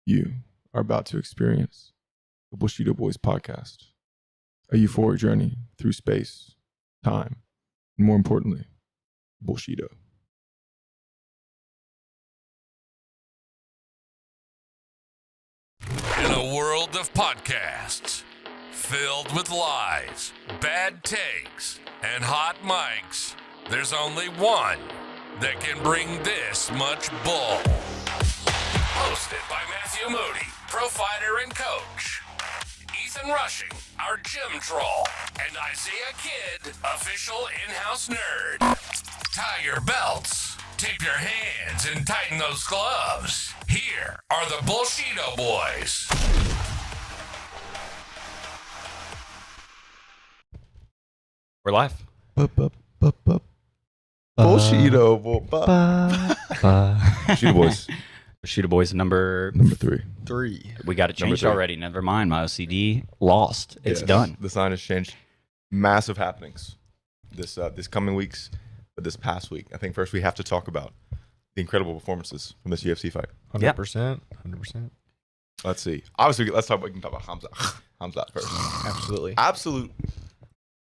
You are about to experience the Bushido Boys podcast, a euphoric journey through space, time, and more importantly, Bushido. In a world of podcasts filled with lies, bad takes, and hot mics, there's only one that can bring this much bull. Hosted by Matthew Moody, profiler and coach, Ethan Rushing, our gym troll, and Isaiah Kidd, official in-house nerd. Tie your belts, tape your hands, and tighten those gloves. Here are the Bushido Boys. We're live. Bushido Boys. Bushido Boys number Three. We got it changed three. already. Never mind. My OCD lost. It's Yes, done. The sign has changed. Massive happenings this coming weeks, but this past week. I think first we have to talk about the incredible performances from this UFC fight. 100%. 100%. Let's see. Obviously, we can talk about Hamza. Hamza first. Absolutely. Absolute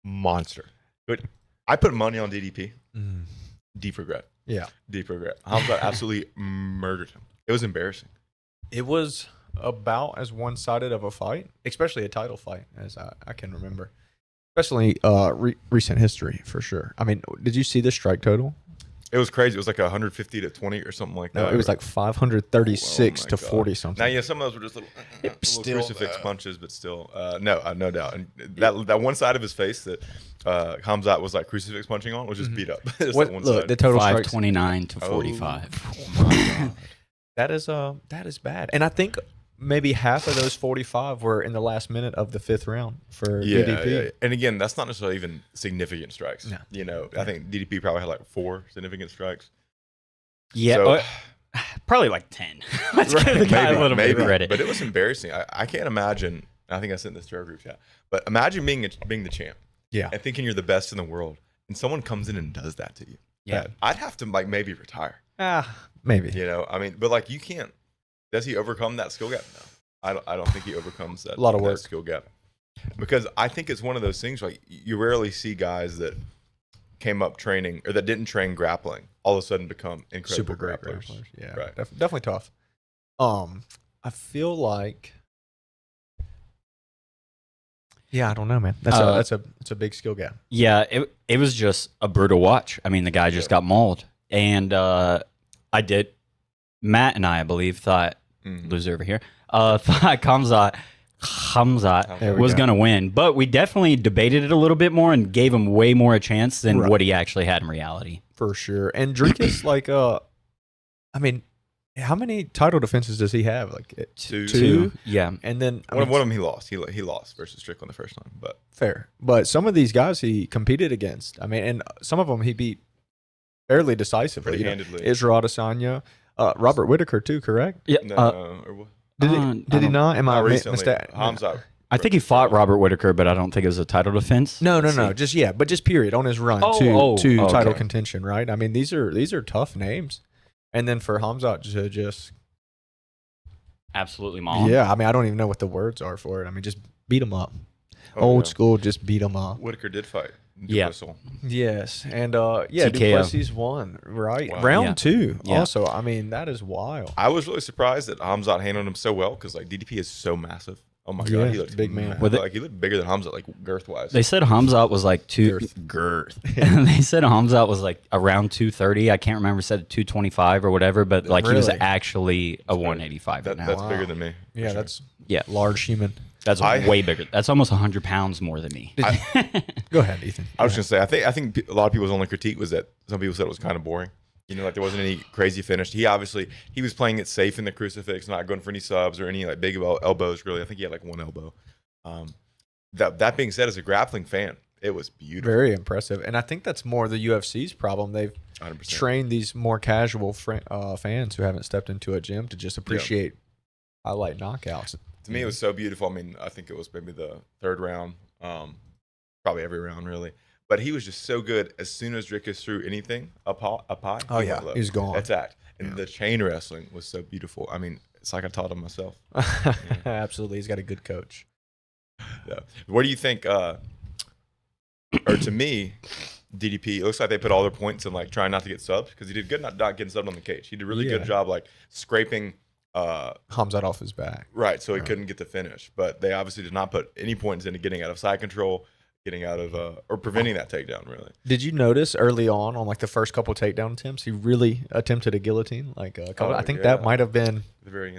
monster. But I put money on DDP. Deep regret. Yeah. Deep regret. Hamza absolutely murdered him. It was embarrassing. It was about as one-sided of a fight, especially a title fight, as I can remember. Especially recent history, for sure. I mean, did you see the strike total? It was crazy. It was like 150 to 20 or something like that. No, it was like 536 Oh to my God. 40 something. Now, yeah, some of those were just little Still, crucifix punches, but still, no doubt. And that one side of his face that Hamzat was like crucifix punching on was just beat up. Just What, that one look, side. the total strikes. 529 to Oh. 45. Oh my God. That is bad. And I think maybe half of those 45 were in the last minute of the fifth round for DDP. Yeah. And again, that's not necessarily even significant strikes. No. You know, I think DDP probably had like 4 significant strikes. Yeah, So- probably like 10. Let's give the guy a little bit of credit. But it was embarrassing. I can't imagine. I think I sent this to our group chat. But imagine being the champ. Yeah. And thinking you're the best in the world, and someone comes in and does that to you. Yeah. I'd have to like maybe retire. Maybe. You know, I mean, but like you can't. Does he overcome that skill gap? No, I don't think he overcomes that. A lot of that work. skill gap. Because I think it's one of those things like you rarely see guys that came up training or that didn't train grappling all of a sudden become incredible Super great grapplers. grapplers. Yeah. Right. Definitely tough. I feel like. Yeah, I don't know, man. That's a big skill gap. Yeah, it was just a brutal watch. I mean, the guy just got mauled. And Matt and I believe, thought, loser over here, thought Hamzat was going to win. But we definitely debated it a little bit more and gave him way more a chance than what he actually had in reality. For sure. And Drinkus, like, I mean, how many title defenses does he have? Like Two. Yeah. And then One of them he lost. He lost versus Strickland the first time, but fair. But some of these guys he competed against. I mean, and some of them he beat fairly decisively. pretty You know, handedly. Israel Adesanya, Robert Whitaker too, correct? Yeah. Or what? Did he not? Am I Not recently. mistaken? Hamzat. I think he fought Robert Whitaker, but I don't think it was a title defense. No. Let's see. Just period on his run Oh, to okay. title contention, right? I mean, these are tough names. And then for Hamzat to just Absolutely mauled. yeah, I mean, I don't even know what the words are for it. I mean, just beat him up. Oh, Old yeah. school, just beat him up. Whitaker did fight. Yeah. Whistle. Yes, and TKO. Duplessis won, right? Wow. Round Yeah. 2. Yeah. Also, I mean, that is wild. I was really surprised that Hamzat handled him so well because like DDP is so massive. Oh my Yeah, God, he looked big man. massive. With it- Like he looked bigger than Hamzat, like girth wise. They said Hamzat was like girth. They said Hamzat was like around 230. I can't remember, said 225 or whatever, but like he was Really? actually a 185 right now. That's Wow. bigger than me. for Yeah, sure. that's Yeah. large human. That's way bigger. That's almost 100 pounds more than me. Go ahead, Ethan. I was gonna say, I think a lot of people's only critique was that some people said it was kind of boring. You know, like there wasn't any crazy finish. He was playing it safe in the crucifix, not going for any subs or any like big elbows. Really, I think he had like one elbow. That being said, as a grappling fan, it was beautiful. Very impressive. And I think that's more the UFC's problem. They've 100%. trained these more casual fans who haven't stepped into a gym to just appreciate highlight knockouts. To me, it was so beautiful. I mean, I think it was maybe the third round, probably every round really. But he was just so good. As soon as Drickus threw anything up high, Oh, he yeah. went low. He was gone. Attacked. And the chain wrestling was so beautiful. I mean, it's like I taught him myself. Absolutely, he's got a good coach. Yeah. What do you think? Or to me, DDP, it looks like they put all their points in like trying not to get subs because he did good not getting subbed on the cage. He did a really good job like scraping Hamzat off his back. Right, so he couldn't get the finish. But they obviously did not put any points into getting out of side control, getting out of or preventing that takedown. Really. Did you notice early on like the first couple takedown attempts, he really attempted a guillotine? Like a couple, I think that might have been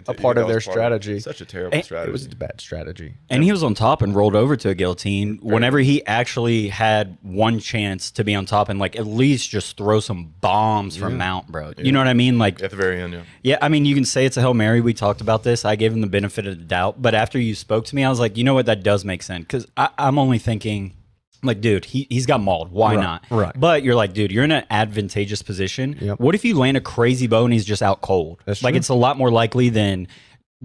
a part of their strategy. Such a terrible strategy. It was a bad strategy. And he was on top and rolled over to a guillotine whenever he actually had one chance to be on top and like at least just throw some bombs from mount, bro. You know what I mean? Like at the very end, yeah, I mean, you can say it's a Hail Mary. We talked about this. I gave him the benefit of the doubt. But after you spoke to me, I was like, you know what? That does make sense. Because I'm only thinking, like, dude, he's got mauled. Why not? Right. But you're like, dude, you're in an advantageous position. Yep. What if you land a crazy bow and he's just out cold? That's like, true. it's a lot more likely than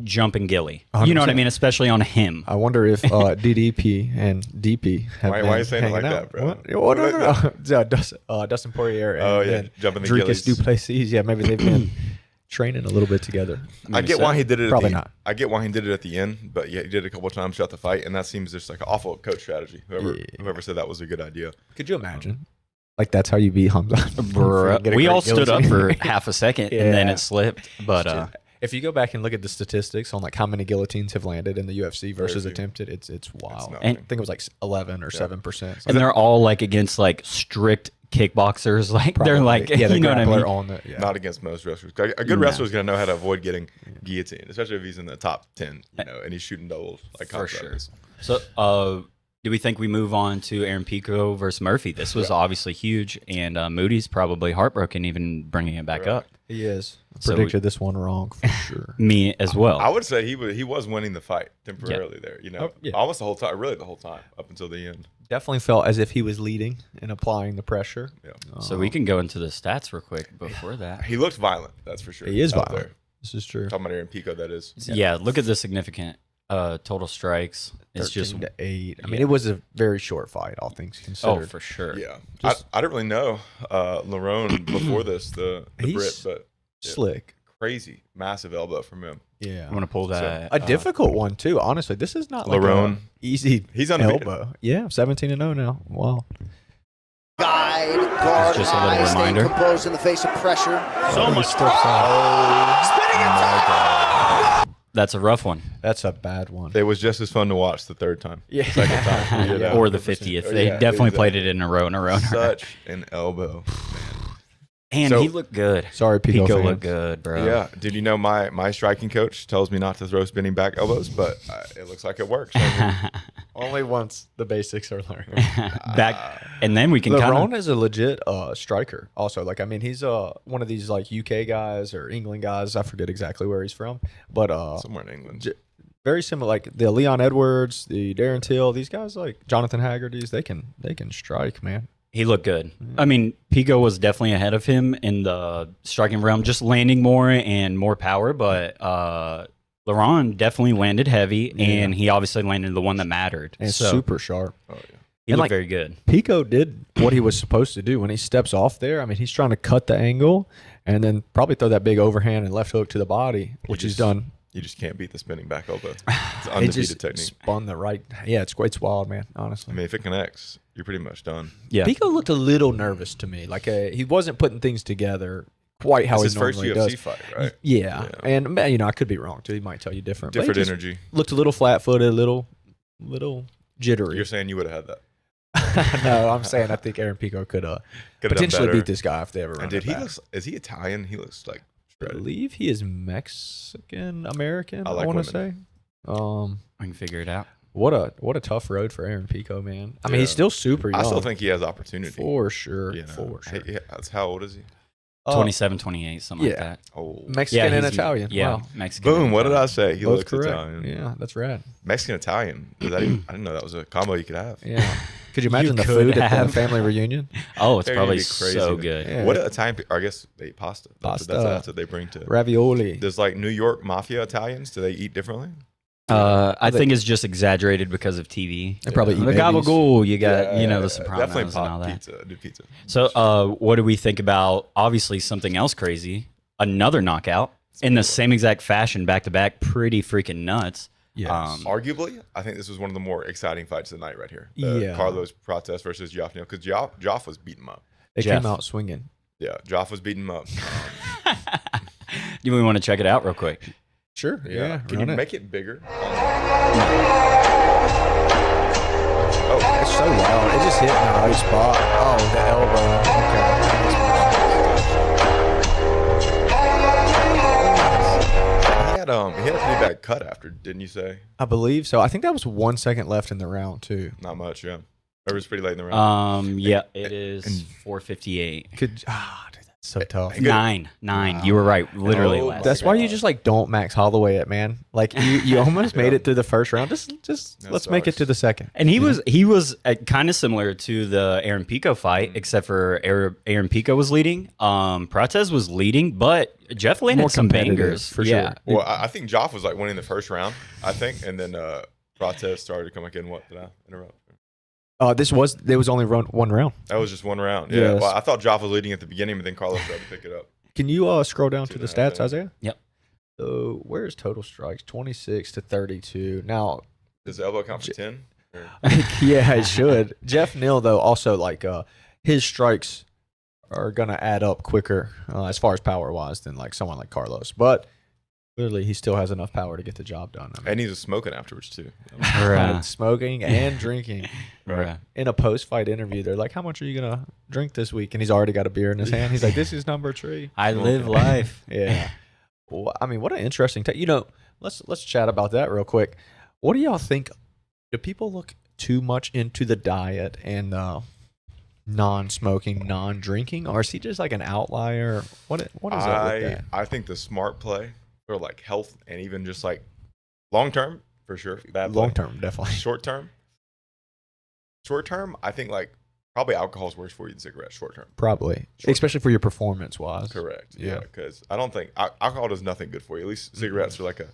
jumping Gilly. You know what I 100%. mean? Especially on him. I wonder if DDP and DP have Why been are you saying it hanging like out. that, bro? What? No. Dustin Poirier and jumping the Dricus Gillies. Duplessis. Yeah, maybe they've been training a lither bit together. I get why he did it. Probably not. I get why he did it at the end, but yeah, he did it a couple of times throughout the fight, and that seems just like an awful coach strategy. Whoever said that was a good idea. Could you imagine? Like that's how you beat Hamzat. Bruh. We all stood up for half a second and then Yeah. it slipped. But if you go back and look at the statistics on like how many guillotines have landed in the UFC versus Crazy. attempted, it's wild. nothing. I think it was like 11 or 7%. and they're all like against like strict kickboxers. Like they're like, the you know what I grappler mean? on the Not against most wrestlers. A good wrestler is going to know how to avoid getting guillotined, especially if he's in the top 10, and he's shooting doubles like For Hamzat sure. is. So, do we think we move on to Aaron Pico versus Murphy? This was obviously huge, and Moody's probably heartbroken even bringing it back up. He is. So Predicted this one wrong for sure. Me as well. I would say he was winning the fight temporarily there. You know, yeah. almost the whole time, really the whole time up until the end. Definitely felt as if he was leading and applying the pressure. Yeah, So we can go into the stats real quick before that. he looked violent. That's for sure. He is out violent. there. This is true. Talking about Aaron Pico, that is. Yeah, look at the significant total strikes. It's just 13 to 8. I mean, it was a very short fight, all things considered. for sure. Yeah, I didn't really know Lerone before this, the He's Brit, but slick. crazy, massive elbow from him. Yeah. I'm gonna pull that. A difficult one too. Honestly, this is not like Lerone. a easy He's undefeated. elbow. Yeah, 17-0 now. Wow. Guide, guard, Just a little eye, staying reminder. composed in the face of pressure. So much stuff. That's a rough one. That's a bad one. It was just as fun to watch the third time. Yeah. Second time. we did that. Or the 50th. They Yeah, definitely exactly. played it in a row. Such an elbow. And So- he looked good. Sorry, Pico fans. looked good, bro. Yeah. Did you know my striking coach tells me not to throw spinning back elbows, but it looks like it works. Only once the basics are learned. Back, and then we can kind Lerone of. is a legit striker. Also, like I mean, he's one of these like UK guys or England guys. I forget exactly where he's from, but Somewhere in England. very similar. Like the Leon Edwards, the Darren Till, these guys like Jonathan Haggerty's. They can strike, man. He looked good. I mean, Pico was definitely ahead of him in the striking realm, just landing more and more power. But Lerone definitely landed heavy, and he obviously landed the one that mattered. And So super sharp. Oh, yeah. he and, looked like, very good. Pico did what he was supposed to do when he steps off there. I mean, he's trying to cut the angle and then probably throw that big overhand and left hook to the body, which he's done. You just can't beat the spinning back elbow. It's It undefeated just technique. spun the right. Yeah, it's wild, man. Honestly, I mean, if it connects, you're pretty much done. Yeah. Pico looked a little nervous to me. Like he wasn't putting things together quite how It's he his first normally UFC does. fight, right? Yeah. And man, I could be wrong too. He might tell you different. But he Different just energy. Looked a little flat-footed, a little jittery. You're saying you would have had that. No, I'm saying I think Aaron Pico could Could've done potentially better. beat this guy if they ever run And did it he back. is he Italian? He looks like I shredded. believe he is Mexican American. I I, like want to say. I can figure it out. What a tough road for Aaron Pico, man. I mean, he's Yeah. still super young. I still think he has opportunity. for sure, You know? for sure. Hey, that's how old is he? 27, 28, something like yeah. that. Oh, Mexican and he's- Italian. Yeah, Wow. Mexican. boom! and What did Italian. I say? He Both looks correct. Italian. Yeah, that's rad. Mexican Italian. Is that even, I didn't know that was a combo you could have. Yeah. Could you imagine the could food at the have. family reunion? Oh, it's They're probably gonna be crazy. so good. Yeah. What Italian? I guess they eat pasta. Pasta. That's what they bring to. Ravioli. Does like New York mafia Italians? Do they eat differently? I think it's just exaggerated because of TV. They probably eat The babies. gabagool, you got the Sopranos definitely and all pop that. pizza. Do pizza. So, what do we think about? Obviously, something else crazy. another knockout in the same exact fashion, back to back. Pretty freaking nuts. Yes. Arguably, I think this was one of the more exciting fights of the night right here. Yeah. Carlos Prates versus Joff Neal, because Joff was beating him up. They Jeff. came out swinging. Yeah, Joff was beating him up. Do we want to check it out real quick? Sure. Yeah. Can you run it. make it bigger? Oh, it's so loud. It just hit in the right spot. Oh, the elbow. Okay. He had a pretty bad cut after, didn't you say? I believe so. I think that was 1 second left in the round too. Not much, yeah. It was pretty late in the round. Yeah, it is 4:58. Dude, that's so tough. Nine. You were right. Literally Oh, last. That's why you just like don't Max Holloway it, man. Like you almost made it through the first round. Just That let's make it sucks. to the second. And he was kind of similar to the Aaron Pico fight, except for Aaron Pico was leading. Prates was leading, but Jeff landed More some competitive, bangers for yeah. sure. Well, I think Joff was like winning the first round, I think, and then Prates started to come back in. What did I interrupt? There was only one round. That was just one round. Yeah. Yes. Well, I thought Joff was leading at the beginning, but then Carlos started to pick it up. Can you scroll down to the 2.5 stats, innings. Isaiah? Yep. So where's total strikes? 26 to 32. Now, Does the elbow count for 10? yeah, it should. Jeff Neal though also like his strikes are gonna add up quicker as far as power wise than like someone like Carlos, but clearly he still has enough power to get the job done. I mean, And he was smoking afterwards, too. smoking and drinking. Right. In a post-fight interview, they're like, "How much are you gonna drink this week?" And he's already got a beer in his hand. He's like, "This is number 3." I live life. Yeah. Well, I mean, what an interesting. Let's chat about that real quick. What do y'all think? Do people look too much into the diet and non-smoking, non-drinking, or is he just like an outlier? What is up with that? I think the smart play for like health and even just like long term, for sure. Bad play. Long term, definitely. Short term, I think like probably alcohol is worse for you than cigarettes. Short term, Probably, Short especially for your performance wise. correct. Yeah. Yeah, because I don't think alcohol does nothing good for you. At least cigarettes are like a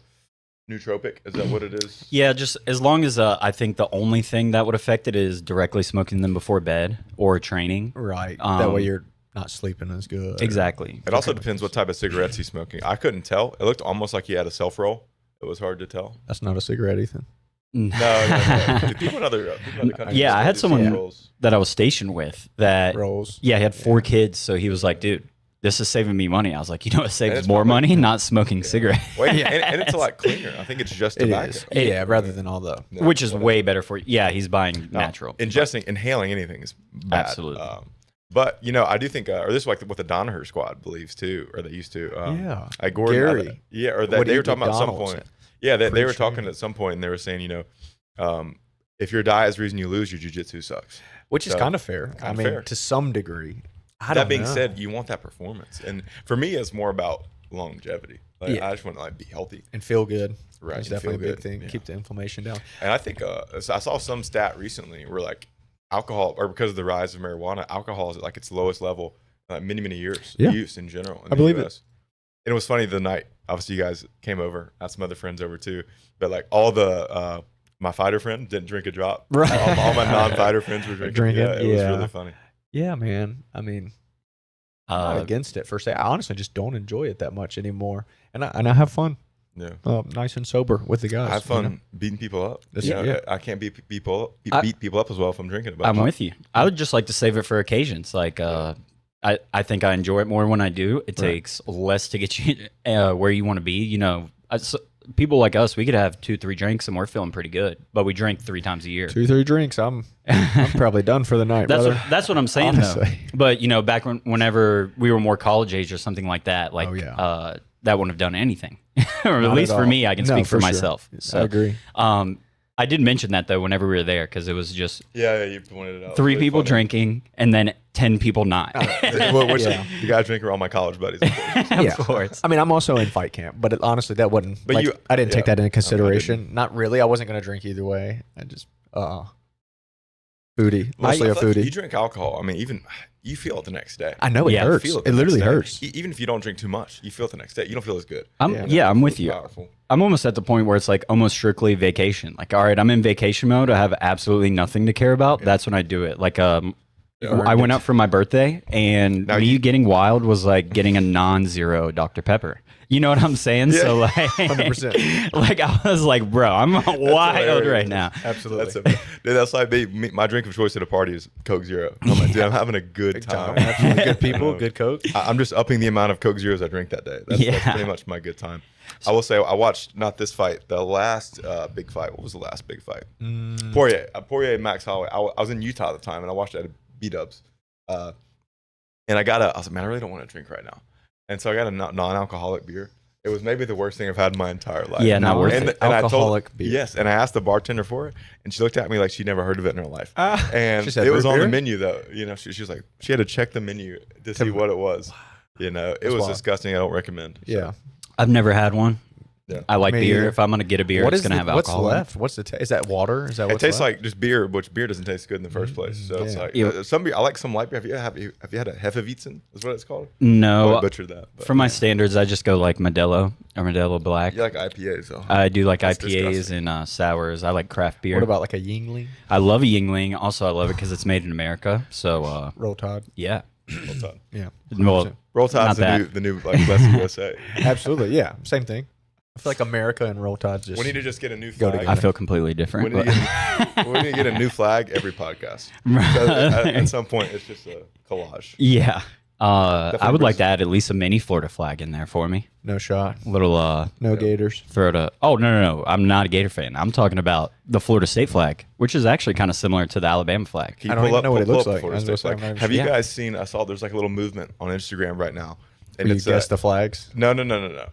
nootropic. Is that what it is? Yeah, just as long as I think the only thing that would affect it is directly smoking them before bed or training. Right. That way Um, you're not sleeping as good. Exactly. It also depends what type of cigarettes he's smoking. I couldn't tell. It looked almost like he had a self roll. It was hard to tell. That's not a cigarette, Ethan. No. Do people in other countries Yeah, I had do someone- self-rolls? that I was stationed with that. Rolls. Yeah, he had 4 kids, so he was like, "Dude, this is saving me money." I was like, "You know what saves it's more probably- money? Not smoking cigarettes." Wait, and it's a lot cleaner. I think it's just It tobacco. is. Yeah, rather than all the. Yeah, Which is whatever. way better for you. Yeah, he's buying No, natural. inhaling anything is bad. Absolutely. But I do think, or this is like what the Danaher squad believes too, or they used to. Yeah. Like Gordon, Gary. yeah, or What that he they were did talking about at some Donald's point. Yeah, they were pre-training. talking at some point, and they were saying, if your diet is the reason you lose, your jiu-jitsu sucks. Which is So, kind of fair. I kinda mean, fair. to some degree. I That don't being know. said, you want that performance, and for me, it's more about longevity. Like, Yeah. I just want to be healthy, and feel good. Right, That's and definitely feel a big good. thing. Yeah. Keep the inflammation down. and I think so I saw some stat recently where like alcohol, or because of the rise of marijuana, alcohol is at like its lowest level in like many years Yeah. use in general. In I the believe it. US. And it was funny the night. Obviously, you guys came over. I had some other friends over too, but like all the my fighter friend didn't drink a drop. Right. All my non-fighter friends were drinking. Yeah, it was yeah. really funny. Yeah, man. I mean, I'm not against it per se. I honestly just don't enjoy it that much anymore. And I have fun. Yeah. Nice and sober with the guys. I have you know? fun beating people up. That's You it, know, yeah. I can't beat people up as well if I'm drinking. I'm with you. I would just like to save it for occasions. Like, I think I enjoy it more when I do. It takes less to get you where you want to be. People like us, we could have 2-3 drinks and we're feeling pretty good, but we drink 3 times a year. 2-3 drinks. I'm probably done for the night. That's what I'm saying Honestly. though. But back whenever we were more college age or something like that, like Oh, yeah. that wouldn't have done anything. Or Not at least at for all. me, I can No, speak for for sure. myself. So I agree. I did mention that though whenever we were there because it was just Yeah, you pointed it out. 3 Really people funny. drinking and then 10 people not. Which Yeah. the guys drinking are all my college buddies. Of course. Of Yeah. course. I mean, I'm also in fight camp, but honestly, that wasn't. But Like, I didn't take yeah. that into I consideration. Not really. I wasn't going to drink either way. I just, foodie. Mostly a Like, you foodie. drink alcohol. I mean, even you feel it the next day. I know it Yeah. hurts. Feel It the literally next day. hurts. Even if you don't drink too much, you feel it the next day. You don't feel as good. I'm with you. Powerful. I'm almost at the point where it's like almost strictly vacation. Like, all right, I'm in vacation mode. I have absolutely nothing to care about. That's when I do it. Like, I went out for my birthday, and Now me you- getting wild was like getting a non-zero Dr. Pepper. You know what I'm saying? Yeah. So like, 100%. like I was like, bro, I'm wild hilarious. right now. Absolutely. Dude, that's like me. My drink of choice at a party is Coke Zero. I'm like, dude, I'm having a good time. Absolutely. Good people, good Coke. I'm just upping the amount of Coke Zeros I drink that day. That's Yeah. pretty much my good time. I will say I watched not this fight, the last big fight. What was the last big fight? Poirier, Max Holloway. I was in Utah at the time, and I watched it at B-Dubs. And I was like, man, I really don't want to drink right now. And so I got a non-alcoholic beer. It was maybe the worst thing I've had in my entire life. Yeah, not worth it. Alcoholic beer. Yes, and I asked the bartender for it, and she looked at me like she'd never heard of it in her life. And She said, it was "Root on the beer?" menu, though. You know, she was like, she had to check the menu to see what it was. You know, it was wild. disgusting. I don't recommend. So, Yeah. I've never had one. Yeah. I like Me beer. either. If I'm gonna get a beer, What it's is gonna have what's alcohol. in it. left? What's the taste? Is that water? Is that It what's tastes left? like just beer, which beer doesn't taste good in the first place. So it's Yeah. like Yeah. some beer. I like some light beer. Have you had a Hefeweizen? Is what it's called? I No, butchered that. But for my standards, I just go like Modelo or Modelo Black. you like IPAs, so I do like That's IPAs disgusting. and sours. I like craft beer. What about like a Yingling? I love a Yingling. Also, I love it because it's made in America. So Roll Tide? yeah. Roll Tide. Yeah. Well, Roll Tide's Not the new like West USA. Absolutely. Yeah. Same thing. I feel like America and Roll Tide just. We need to just get a new Go flag. I feel completely different. We need, but- we need to get a new flag every podcast. So at some point, it's just a collage. yeah. I Definitely would like brings- to add at least a mini Florida flag in there for me. No shot. Little No Gators. throw to. Oh no! I'm not a Gator fan. I'm talking about the Florida State flag, which is actually kind of similar to the Alabama flag. Can I don't pull even know what it pull looks the like. Florida I was gonna State say, I'm flag? not Have you sure. guys seen? I saw there's like a little movement on Instagram right now, and Will you it's guess the flags? no.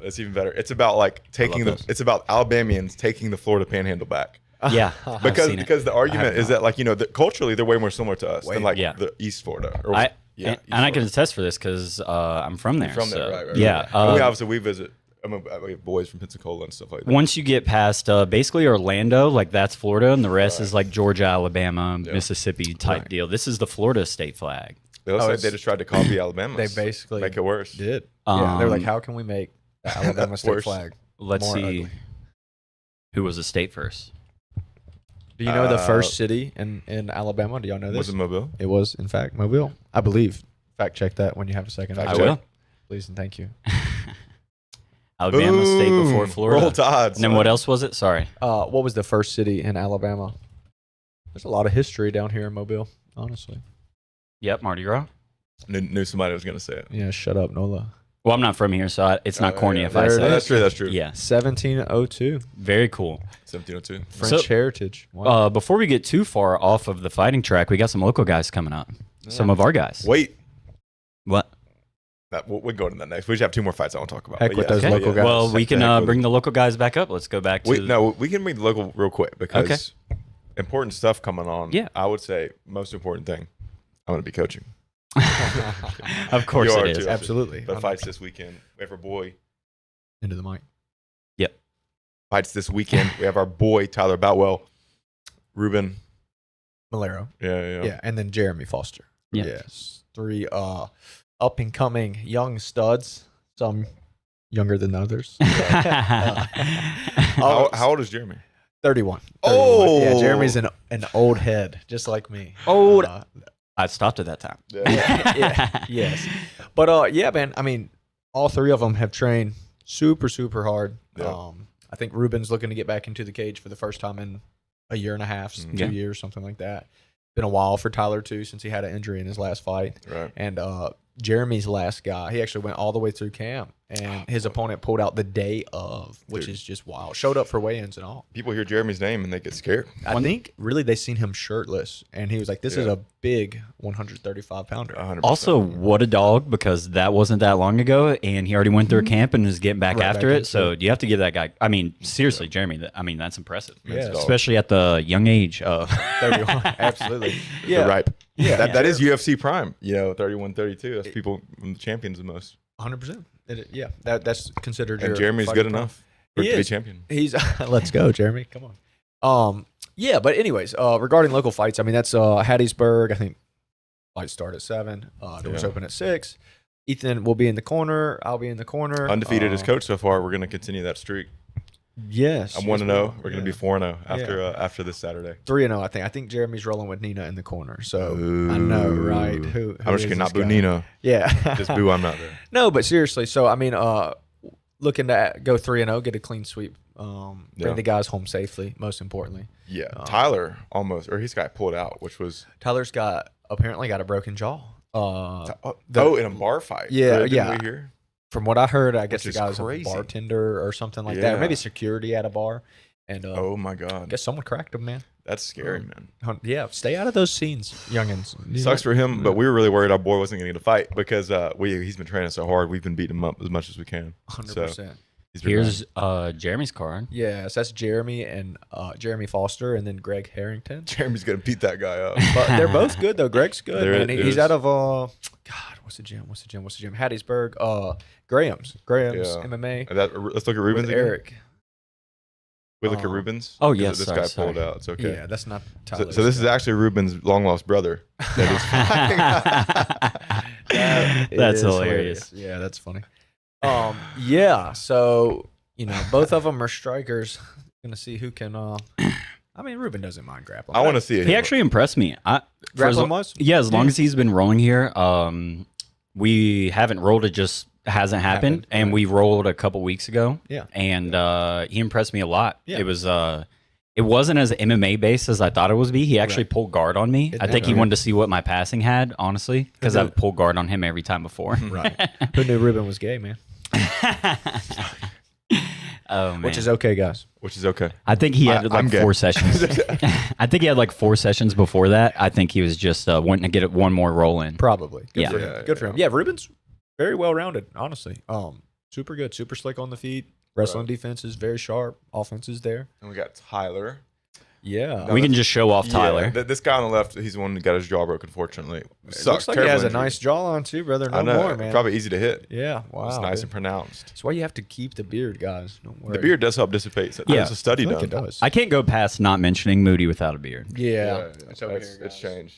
It's even better. It's about like taking the. those. It's about Alabamians taking the Florida Panhandle back. Yeah, I've seen it. Because the argument is that like culturally they're way more similar to us than like yeah. the East Florida. Or, I yeah, and East I can Florida. attest for this because I'm from there. From there, so, right? Yeah. And we obviously visit. We have boys from Pensacola and stuff like that. Once you get past basically Orlando, like that's Florida, and the rest is like Georgia, Alabama, Mississippi type deal. This is the Florida state flag. It looks Oh, like they just tried to copy Alabama. They basically make it worse. did. Yeah. They were like, Um, how can we make the Alabama state Worse. flag? Let's more see ugly? who was the state first. Do you know the first city in Alabama? Do y'all know this? Was it Mobile? It was, in fact, Mobile. I believe. Fact check that when you have a second. Fact I check. will. Please and thank you. Alabama State before Boom. Florida. Roll Tide. And then what else was it? Sorry. What was the first city in Alabama? There's a lot of history down here in Mobile, honestly. Yep, Mardi Gras. Knew somebody was going to say it. Yeah, shut up, Nola. Well, I'm not from here, so it's not corny if I there it say is. That's true. That's true. Yeah, 1702. very cool. 1702. French So- heritage. Wow. Before we get too far off of the fighting track, we got some local guys coming up. Some of our guys. Wait. What? We'll go to that next. We just have two more fights I want to talk about. Heck But with yes, those but local yes. guys. Well, we Heck can the heck with bring it. the local guys back up. Let's go back to. We can bring the local real quick because important stuff coming on. Yeah. I would say most important thing. I'm going to be coaching. Of course You are it is. too. Absolutely. The fights this weekend. We have our boy. Into the mic. Fights this weekend. We have our boy Tyler Boutwell, Ruben. Malero. Yeah. Yeah. And then Jeremy Foster. Yeah. Yes. Three up and coming young studs. Some younger than others. How old is Jeremy? 31. Oh! Yeah, Jeremy's an old head, just like me. Old. Uh, I stopped at that time. yeah, yes. But yeah, man. I mean, all three of them have trained super, super hard. Yeah. I think Ruben's looking to get back into the cage for the first time in a year and a half, 2 Yeah. years, something like that. Been a while for Tyler too, since he had an injury in his last fight. Right. And Jeremy's last guy, he actually went all the way through camp, and his opponent pulled out the day of, which Dude. is just wild. Showed up for weigh-ins and all. People hear Jeremy's name and they get scared. I think really they seen him shirtless, and he was like, "This is Yeah. a big 135 pounder." 100%. Also, what a dog, because that wasn't that long ago, and he already went through camp and is getting back Right after back it. into So it. you have to give that guy. I mean, seriously, Jeremy. That's impressive. Yeah. dog. Especially at the young age of. 31, absolutely. The ripe. Yeah. That is UFC prime. 31, 32. That's people the champions the most. 100%. Yeah, that's considered. And your Jeremy's fighting good prime. enough for He to be is. champion. He's let's go, Jeremy. Come on. Yeah, but anyways, regarding local fights, I mean that's Hattiesburg. I think fights start at 7. Doors Yeah. open at 6. Ethan will be in the corner. I'll be in the corner. Undefeated as coach so far. We're going to continue that streak. Yes. I'm yes, 1-0. we will. We're going to Yeah. be 4-0 after this Saturday. 3-0, I think. I think Jeremy's rolling with Nina in the corner. So Ooh. I know, right? Who I'm just is kidding. Not this boo guy? Nina. Yeah. Just boo I'm not there. No, but seriously. So I mean, looking to go 3-0, get a clean sweep, bring the guys home safely. Most importantly, Yeah. Tyler he's got pulled out, which was Tyler's apparently got a broken jaw. in a bar fight. Yeah, Didn't yeah. we hear? From what I heard, I guess the is guy was crazy. a bartender or something like that, or Yeah. maybe security at a bar. And Oh my I God. guess someone cracked him, man. That's scary, man. Yeah, stay out of those scenes, youngins. Sucks for him, but we were really worried our boy wasn't going to get a fight because he's been training so hard. We've been beating him up as much as we can. 100%. He's been Here's Jeremy's card. Yeah, so that's Jeremy and Jeremy Foster, and then Greg Harrington. Jeremy's going to beat that guy up. But they're both good though. Greg's good, There man. it He's is. out of God, what's the gym? Hattiesburg, Graham's Yeah. MMA Let's look at Rubens with again. Eric. We look at Rubens. Oh, 'Cause yes, this sorry, guy sorry. pulled out. It's okay. Yeah, that's not So, Tyler. so this is actually Ruben's long lost brother. That's hilarious. Yeah, that's funny. Yeah. So both of them are strikers. Gonna see who can. I mean, Ruben doesn't mind grappling. I want to see it. He actually impressed me. grappling was. Yeah, as long as he's been rolling here, we haven't rolled. It just hasn't happened, and right. we rolled a couple weeks ago. Yeah. and he impressed me a lot. Yeah. It was it wasn't as MMA based as I thought it would be. He actually Right. pulled guard on me. I think he okay. wanted to see what my passing had, honestly, because I've pulled guard on him every time before. Right. Who knew Ruben was gay, man? Oh man, Which is okay, guys. Which is okay. I think he had I'm like gay. 4 sessions. I think he had like 4 sessions before that. I think he was just wanting to get it one more roll in. Probably. Good Yeah. for him. Yeah, Good for him. Yeah, Ruben's very well rounded, honestly. Super good, super slick on the feet. Wrestling defense is very sharp. Offense is there. And we got Tyler. Yeah. We can just show off Tyler. Yeah, this guy on the left, he's the one who got his jaw broken, fortunately. It looks like he has a nice jawline too, brother. No I know. more, man. Probably easy to hit. Yeah. Wow. It's nice dude. and pronounced. That's why you have to keep the beard, guys. Don't worry. The beard does help dissipate. So Yeah. There's a study I done. think it does. I can't go past not mentioning Moody without a beard. Yeah. It's changed.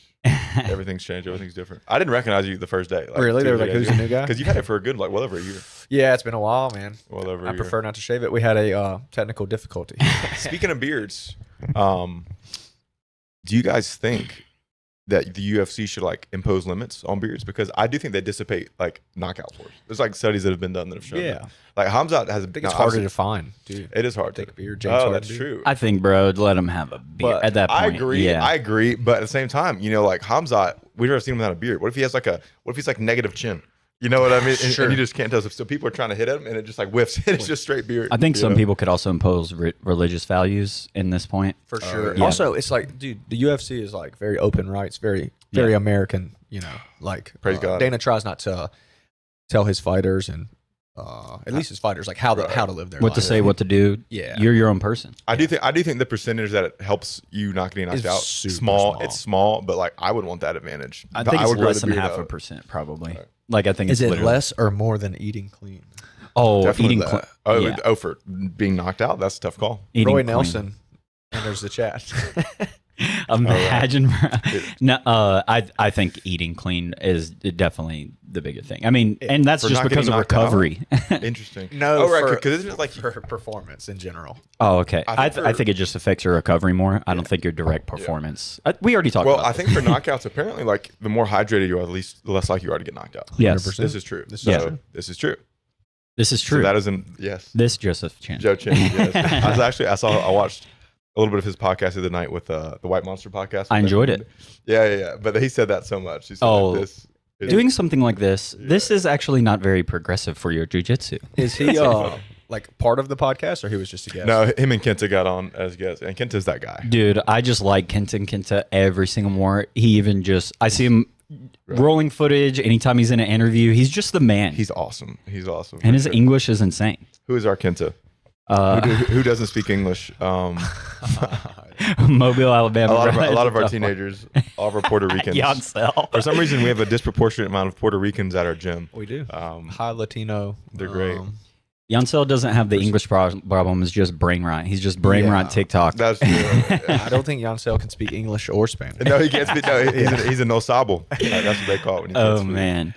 Everything's changed. Everything's different. I didn't recognize you the first day. Really? They were like, "Who's the new guy?" Because you've had it for a good, well over a year. Yeah, it's been a while, man. Well over a I year. prefer not to shave it. We had a technical difficulty. Speaking of beards, do you guys think that the UFC should like impose limits on beards? Because I do think they dissipate like knockout force. There's like studies that have been done that have shown Yeah. that. Like Hamzat has. I think it's harder to find, dude. It is hard Take to a beard, James Oh, Harden, that's dude. true. I think, bro, let him have a beard But at that point. I agree. Yeah. I agree. But at the same time, like Hamzat, we've never seen him without a beard. What if he has what if he's like negative chin? You know what I mean? Sure. And you just can't tell. So people are trying to hit him, and it just like whiffs. And it's just straight beard. I think you some know? people could also impose religious values in this point. For sure. yeah. Also, it's like, dude, the UFC is like very open rights, very American. Like Praise God. Dana tries not to tell his fighters and at least his fighters like how to live their What to life. say, what to do. Yeah. You're your own person. I do think the percentage that it helps you not getting knocked Is out super small. small. It's small, but like I would want that advantage. I But think it's would grow less the than beard half out. a percent, probably. Like, I think Is it's it literally- less or more than eating clean? Oh, Definitely eating that. clean. Oh, Yeah. oh, for being knocked out, that's a tough call. Eating Roy clean. Nelson enters the chat. Imagine. No, I think eating clean is definitely the bigger thing. I mean, and that's For just not because getting of knocked out? recovery. Interesting. No, oh, right, for- because isn't it like for performance in general. Oh, okay. I I think think it just affects your recovery more. I don't think your direct performance. We already talked well, about I think for knockouts, apparently, like the more hydrated you are, the less likely you are to get knocked out. Yes. 100%. This is true. This is Yeah. true. This is true. this is true. So that isn't yes. This Joseph Chin. Joe Chin. Yes. I watched a little bit of his podcast the other night with the White Monster podcast. I enjoyed it. Yeah. But he said that so much. He said Oh, this. is- Doing something like this is actually not very progressive for your jujitsu. Is he like part of the podcast or he was just a guest? No, him and Kenta got on as guests, and Kenta's that guy. Dude, I just like Kenta every single more. He even I see him rolling footage anytime he's in an interview. He's just the man. He's awesome. He's awesome. and for his sure. English is insane. Who is our Kenta? Who doesn't speak English? Mobile, Alabama. A lot of our teenagers, all of our Puerto Ricans. Yancel. For some reason, we have a disproportionate amount of Puerto Ricans at our gym. We do. Um, High Latino. they're great. Yancel doesn't have the English problem. It's just brain rot. He's just brain Yeah. rot TikTok. That's true. I don't think Yancel can speak English or Spanish. No, he can't speak. No, he's a no sabo. That's what they call it. When he can't Oh speak. man.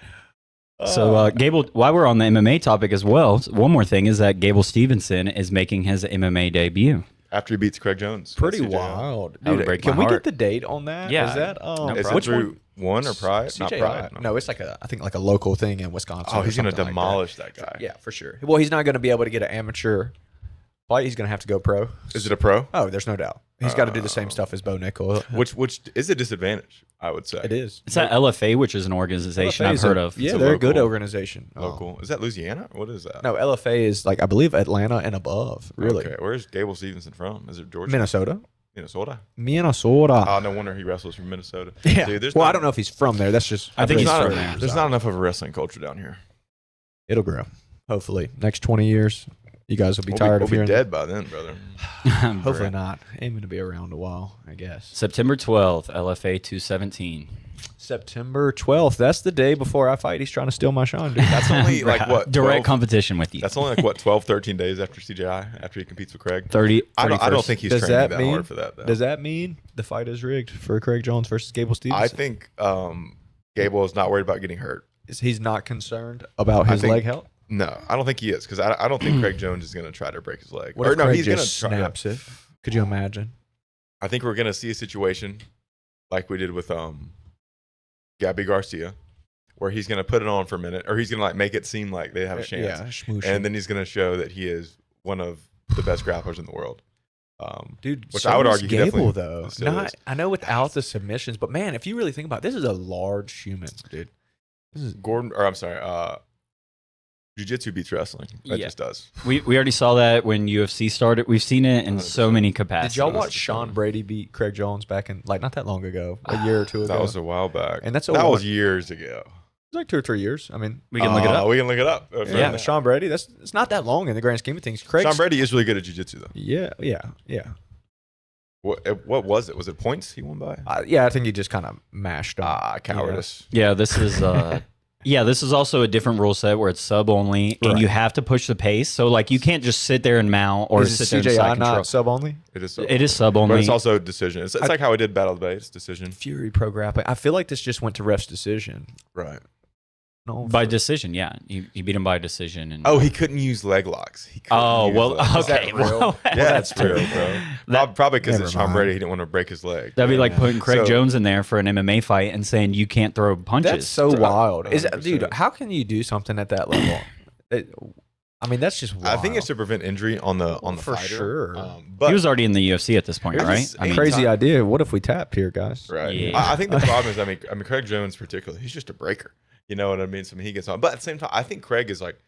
So Gable, while we're on the MMA topic as well, one more thing is that Gable Stevenson is making his MMA debut. After he beats Craig Jones. Pretty at CJI. wild. That would Dude, break can my we heart. get the date on that? Yeah. Is that Is it which through one or Pride? Not CJI? Pride. No, it's like I think like a local thing in Wisconsin. Oh, or he's going to something like demolish that guy. Yeah, for sure. Well, he's not going to be able to get an amateur fight. He's going to have to go pro. Is it a pro? Oh, there's no doubt. He's got to do the same stuff as Bo Nickel. Which is a disadvantage, I would say. It is. It's that LFA, which is an organization LFA I've is heard a- of. Yeah, a they're a good local- organization. Local. Is that Louisiana? What is that? No, LFA is like I believe Atlanta and above. Really, Okay. Where's Gable Stevenson from? Is it Georgia? Minnesota. Minnesota? Minnesota. Oh, no wonder he wrestles from Minnesota. Yeah. Dude, there's Well, not- I don't know if he's from there. That's just. I think there's he's not from a- there. There's not enough of a wrestling culture down here. It'll grow. Hopefully, next 20 years, you guys will be We'll tired we'll of hearing. be dead by then, brother. Hopefully not. Aiming to be around a while, I guess. September 12th, LFA 217. September 12th. That's the day before I fight. He's trying to steal my shine, dude. That's only like what? Direct 12? competition with you. That's only like what? 12, 13 days after CJI, after he competes with Craig. 30. I don't 31st. think he's Does training that that mean? hard for that. Though. Does that mean the fight is rigged for Craig Jones versus Gable Stevenson? I think Gable is not worried about getting hurt. He's not concerned about I his think- leg health. No, I don't think he is because I don't think Craig Jones is going to try to break his leg. What Or if no, Craig he's going just to try. snaps it? Could you imagine? I think we're going to see a situation like we did with Gabby Garcia, where he's going to put it on for a minute, or he's going to like make it seem like they have a chance, Yeah, smoosh. and then he's going to show that he is one of the best grapplers in the world. Dude, which so I would is argue he Gable definitely though. still Not, is. I know without the submissions, but man, if you really think about it, this is a large human, dude. Gordon, or I'm sorry, Jiu-Jitsu beats wrestling. That Yeah. just does. We already saw that when UFC started. We've seen it in so 100%. many capacities. Did y'all watch Sean Brady beat Craig Jones back in like not that long ago, a year or two ago? That was a while back, And that's a that lot. was years ago. It was like 2 or 3 years. I mean, We can look it up. We can look it up. yeah, Sean Brady. It's not that long in the grand scheme of things. Craig. Sean Brady is really good at jiu-jitsu though. Yeah. What was it? Was it points he won by? Yeah, I think he just kind of mashed him. Cowardice. Yeah, this is this is also a different rule set where it's sub only, and Right. you have to push the pace. So like you can't just sit there and mount or Is sit there and CJI side not control. sub only? It is. It is sub only. But it's also decision. It's like how I did Battle of the Bay. It's decision. Fury Pro Grappling. I feel like this just went to ref's decision. Right. No, by decision. Yeah, he beat him by decision. And Oh, he couldn't use leg locks. He couldn't oh use well, leg locks. okay. Well, Yeah, that's real, bro. That- Probably because Never it's Sean mind. Brady. He didn't want to break his leg. That'd be like putting Craig So- Jones in there for an MMA fight and saying you can't throw punches. that's so wild. Is 100%. dude? How can you do something at that level? I mean, that's just wild. I think it's to prevent injury on the For fighter. sure. But He was already in the UFC at this point, Here's right? this- I mean, crazy idea. What if we tap here, guys? right. Yeah. I think the problem is, I mean, Craig Jones particularly, he's just a breaker. You know what I mean? So he gets on, but at the same time, I think Craig is like,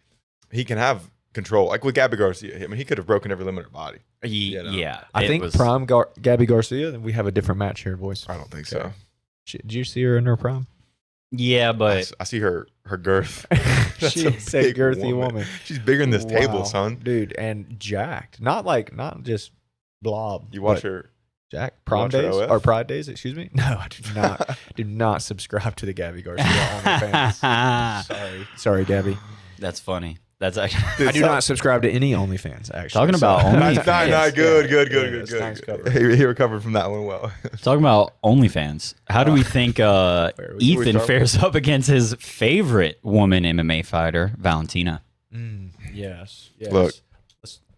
he can have control. Like with Gabby Garcia, I mean, he could have broken every limb in her body. You know? yeah. I it think was- prime Gabby Garcia. Then we have a different match here, boys. I don't think Okay. so. Did you see her in her prime? Yeah, but I see her girth. That's She's a big girthy woman. She's bigger than this table, Wow. son. dude, and jacked. Not just blob. You watch but her. Jack Prom watch her days OF? or Pride days? Excuse me. No, I do not. do not subscribe to the Gabby Garcia OnlyFans. Sorry, Gabby. that's funny. That's actually I do not subscribe to any OnlyFans. Actually, Talking about Nice, OnlyFans. nice, good. Yes, thanks, cover. He recovered from that one well. Talking about do How do we think we Ethan start fares up against his favorite woman MMA fighter, Valentina? Yes. Look,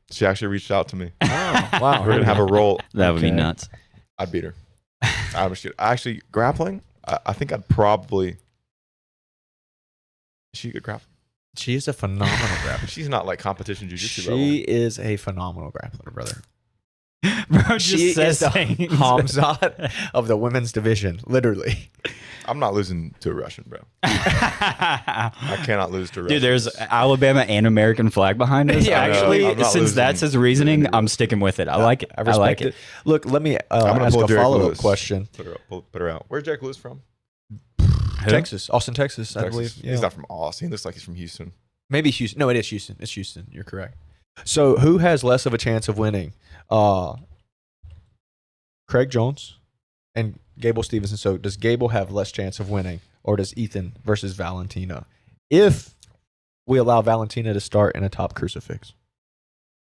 she actually reached out to me. Oh, wow. We're gonna have a roll. That would be Okay. nuts. I'd beat her. I was actually grappling. I think I'd probably. Is she a good grappler? She is a phenomenal grappler. She's not like competition jiu-jitsu level. She is a phenomenal grappler, brother. Bro, She just says is the things. Hamzat of the women's division, literally. I'm not losing to a Russian, bro. I cannot lose to a Russian. Dude, there's Alabama and American flag behind us. Yeah, Actually, I'm not since losing that's his reasoning, I'm sticking with it. I like it. I respect like it. Look, let me I'm gonna ask pull a Derek follow-up Lewis. question. Put her out. Where's Jack Lewis from? Who? Texas, Austin, Texas, I Texas. believe. Yeah. He's not from Austin. He looks like he's from Houston. Maybe Houston. No, it is Houston. It's Houston. You're correct. So, who has less of a chance of winning? Craig Jones and Gable Stevenson. So, does Gable have less chance of winning, or does Ethan versus Valentina? If we allow Valentina to start in a top crucifix,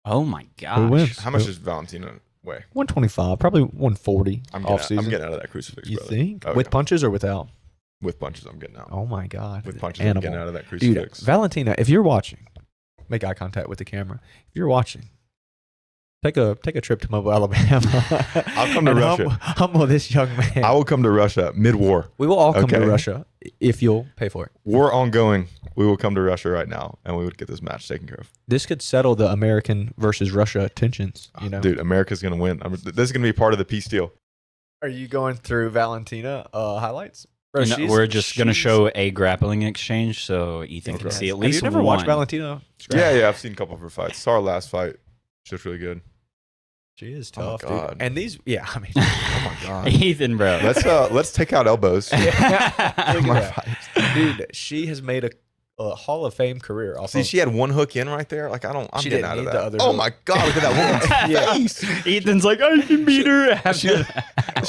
Oh my gosh. who wins? How much does Valentina weigh? 125, probably 140 I'm off getting season. out of that crucifix, You brother. think Oh, with yeah. punches or without? With punches, I'm getting out. Oh my God. With punches, Animal. I'm getting out of that Dude, crucifix. Valentina, if you're watching, make eye contact with the camera. If you're watching, take a trip to Mobile, Alabama. I'll come to and Russia. Humble this young man. I will come to Russia mid-war. We will all come to Okay. Russia if you'll pay for it. War ongoing. We will come to Russia right now, and we would get this match taken care of. This could settle the American versus Russia tensions. You know, Dude, America's gonna win. This is gonna be part of the peace deal. Are you going through Valentina highlights? Bro, And we're just going to show a grappling exchange so Ethan can see at least Have you never watched one. Valentina? Yeah, I've seen a couple of her fights. Saw her last fight. She looks really good. She is Oh my tough, God. dude. And these, yeah, I mean, oh my God. Ethan, bro. Let's take out elbows. Look at that. Dude, she has made a Hall of Fame career. Off See, of, she had one hook in right there. Like I'm She getting didn't out of need that. the other Oh hook. my God! Look at that woman's face. Ethan's like, I can beat her. after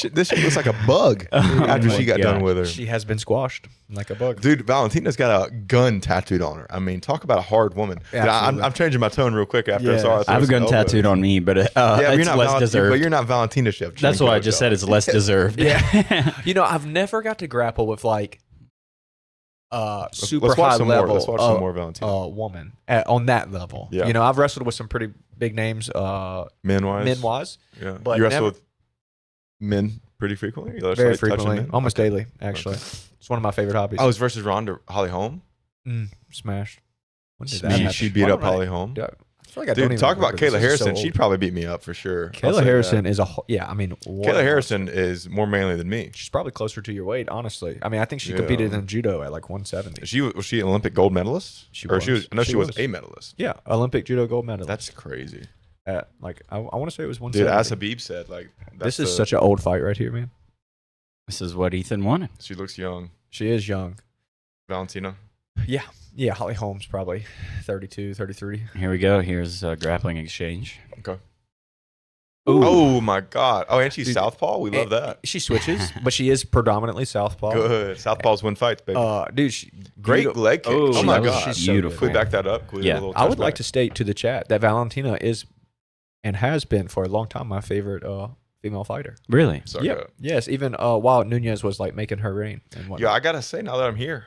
This shit looks like a bug after my she got God. done with her. She has been squashed like a bug. Dude, Valentina's got a gun tattooed on her. I mean, talk about a hard woman. Dude, Absolutely. I'm changing my tone real quick after I Yeah. saw her. I have a gun tattooed on me, but Yeah, but it's you're not less deserved. But you're not Valentina Chef. That's why I just said it's less deserved. Yeah. You know, I've never got to grapple with like super let's watch high some more. level Let's watch some more Valentina. woman on that level. Yeah. You know, I've wrestled with some pretty big names Men-wise. men-wise. Yeah. but you wrestle never- with men pretty frequently? You Very like touching frequently. men? Almost daily, actually. It's one of my favorite hobbies. Oh, it's versus Ronda Holly Holm? Smashed. When did that Smashed. happen? She beat Why up don't I- Holly Holm? Dude, I feel like I don't Dude, even talk about remember this. Kayla This is so Harrison. old. She'd probably beat me up for sure. I'll Kayla say Harrison that. is I mean, Kayla Harrison is more manly than me. She's probably closer to your weight, honestly. I mean, I think she competed in judo at like 170. Was she an Olympic gold medalist? She Or was. I know She she was was. a medalist. Yeah, Olympic judo gold medal. That's crazy. At, like I want to say it was Dude, 170. as Habib said, like This is such an old fight right here, man. This is what Ethan wanted. She looks young. She is young. Valentina. Yeah, Holly Holmes probably 32, 33. Here we go. Here's a grappling exchange. Okay. Ooh. Oh my God. Oh, and she's Dude, southpaw. We love that. She switches, but she is predominantly southpaw. Good. Southpaws win fights, baby. Dude, she, Great beautiful. leg kick. Oh, Oh, my that was God. she's so beautiful. Can we back that up? Can we do a Yeah. little I would like touchback? to state to the chat that Valentina is and has been for a long time my favorite female fighter. Really? So Yep. good. Yes, even while Nunez was like making her reign and whatnot. Yeah, I gotta say, now that I'm here,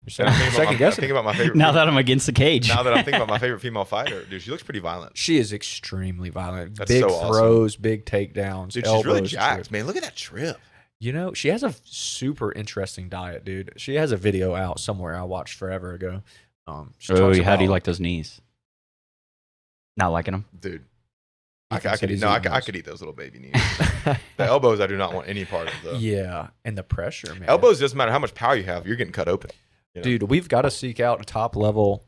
You're second I'm guessing. thinking about my favorite. Now that I'm against the cage. now that I'm thinking about my favorite female fighter, dude, she looks pretty violent. She is extremely violent. That's big so awesome. throws, big takedowns, Dude, she's elbows. really jacked, trips. man. Look at that trip. You know, she has a super interesting diet, dude. She has a video out somewhere I watched forever ago. She talks how do you about- like those knees? Not liking them? Dude. Ethan I said could eat, he's no, I eating could, I those. could eat those little baby knees. The elbows, I do not want any part of the Yeah, and the pressure, man. elbows. Doesn't matter how much power you have, you're getting cut open. You know? Dude, we've got to seek out a top level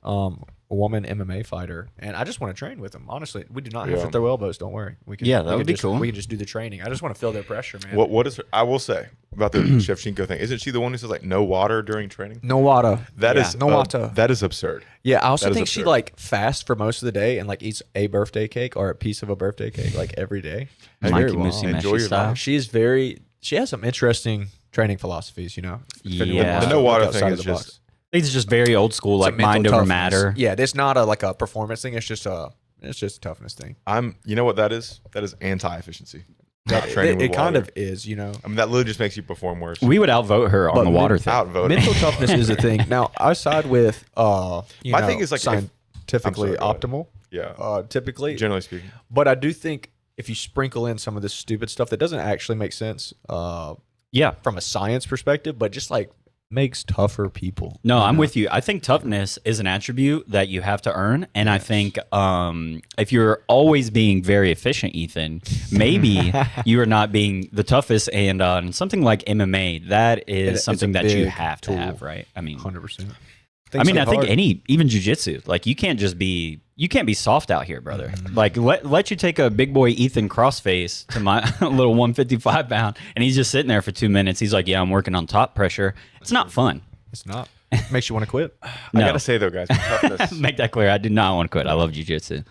woman MMA fighter, and I just want to train with them. Honestly, we do not have Yeah. to throw elbows. Don't worry. We can. Yeah, we that can would be just- cool. We can just do the training. I just want to feel their pressure, man. What is her, I will say about the Shevchenko thing? Isn't she the one who says like no water during training? No water. That Yeah, is no water. That is absurd. Yeah, I also That is think she absurd. like fasts for most of the day and like eats a birthday cake or a piece of a birthday cake like every day. It's Mikey very wild. Musi Enjoy Meshi your style. life. She has some interesting training philosophies, you know. If anyone Yeah. wants The to no look water outside thing of is the just- box. It's just very old school, It's a like mental mind over toughness. matter. Yeah, it's not like a performance thing. It's just a toughness thing. You know what that is? That is anti-efficiency. Not training with It kind water. of is, you know. I mean, that literally just makes you perform worse. We would outvote her on But the water thing. Outvote. Mental toughness is a thing. Now, I side with My thing is, like, if- scientifically I'm sorry, go ahead. optimal, Yeah. typically. Generally speaking. But I do think if you sprinkle in some of this stupid stuff that doesn't actually make sense Yeah. from a science perspective, but just like makes tougher people. No, you I'm know? with you. I think toughness is an attribute that you have to earn. And I think if you're always being very efficient, Ethan, maybe you are not being the toughest. And something like MMA, that is It's a something that you big have tool. to have, right? I mean, 100%. I think even jujitsu, like you can't be soft out here, brother. Mm-hmm. Like let you take a big boy Ethan Crossface to my little 155 pound, and he's just sitting there for 2 minutes. He's like, "Yeah, I'm working on top pressure." It's not fun. It's not. Makes you want to quit. No. I gotta say though, guys, with toughness. Make that clear. I do not want to quit. I love jujitsu.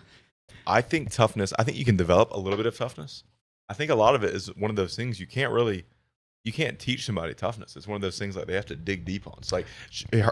I think toughness. I think you can develop a little bit of toughness. I think a lot of it is one of those things you can't teach somebody toughness. It's one of those things like they have to dig deep on. It's like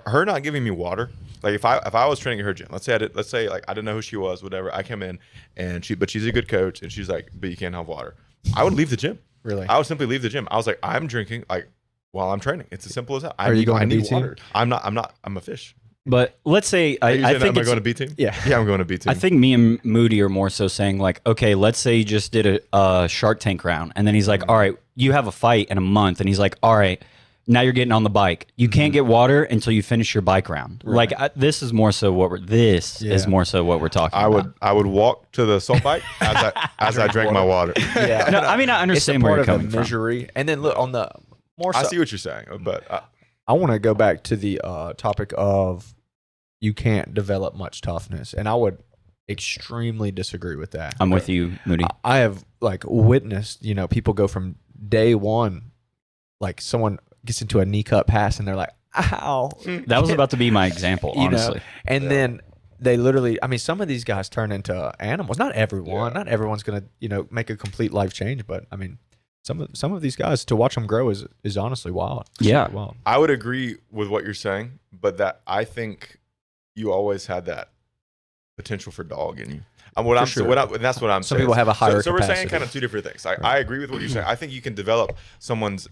her not giving me water. Like if I was training at her gym, let's say like I didn't know who she was, whatever. I come in and but she's a good coach, and she's like, but you can't have water. I would leave the gym. Really? I would simply leave the gym. I was like, I'm drinking like while I'm training. It's as simple as that. Are you going I to need B team? water. I'm not. I'm a fish. But let's say Are you I saying, think am I it's, going to B team? Yeah. Yeah, I'm going to B team. I think me and Moody are more so saying like, okay, let's say you just did a Shark Tank round, and then he's like, all right, you have a fight in a month, and he's like, all right, now you're getting on the bike. You can't get water until you finish your bike round. Like this is more so what we're talking about. I would walk to the salt bike as I drank my water. Yeah. No, I mean I It's a understand where part you're of the coming from. misery. And then look on the more. I so, see what you're saying, but I want to go back to the topic of you can't develop much toughness, and I would extremely disagree with that. I'm with you, Moody. I have like witnessed, people go from day one, like someone gets into a knee cut pass and they're like, ow. That was about to be my example, You know, honestly. and then they literally, I mean, some of these guys turn into animals. Not everyone. Yeah. Not everyone's going to, make a complete life change. But I mean, some of these guys, to watch them grow is honestly wild. It's Yeah. really wild. I would agree with what you're saying, but that I think you always had that potential for dog in you. And that's what I'm Some saying. people have a higher So we're saying capacity. kind of two different things. I agree with what you're saying. I think you can develop someone's.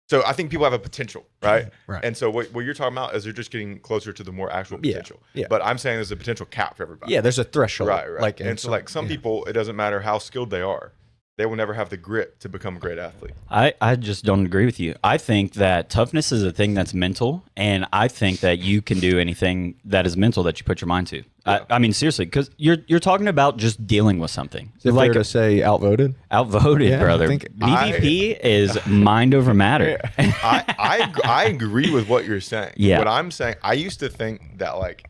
So I think people have a potential, right? Right. And so what you're talking about is they're just getting closer to the more actual Yeah, potential. yeah. But I'm saying there's a potential cap for everybody. Yeah, there's a threshold. Right. Like, and so like some people, it doesn't matter how skilled they are, they will never have the grit to become a great athlete. I just don't agree with you. I think that toughness is a thing that's mental, and I think that you can do anything that is mental that you put your mind to. I mean, seriously, because you're talking about just dealing with something. Is it fair to say outvoted? Outvoted, Yeah, I brother. think- BVP is mind over matter. I agree with what you're saying. Yeah. What I'm saying, I used to think that like,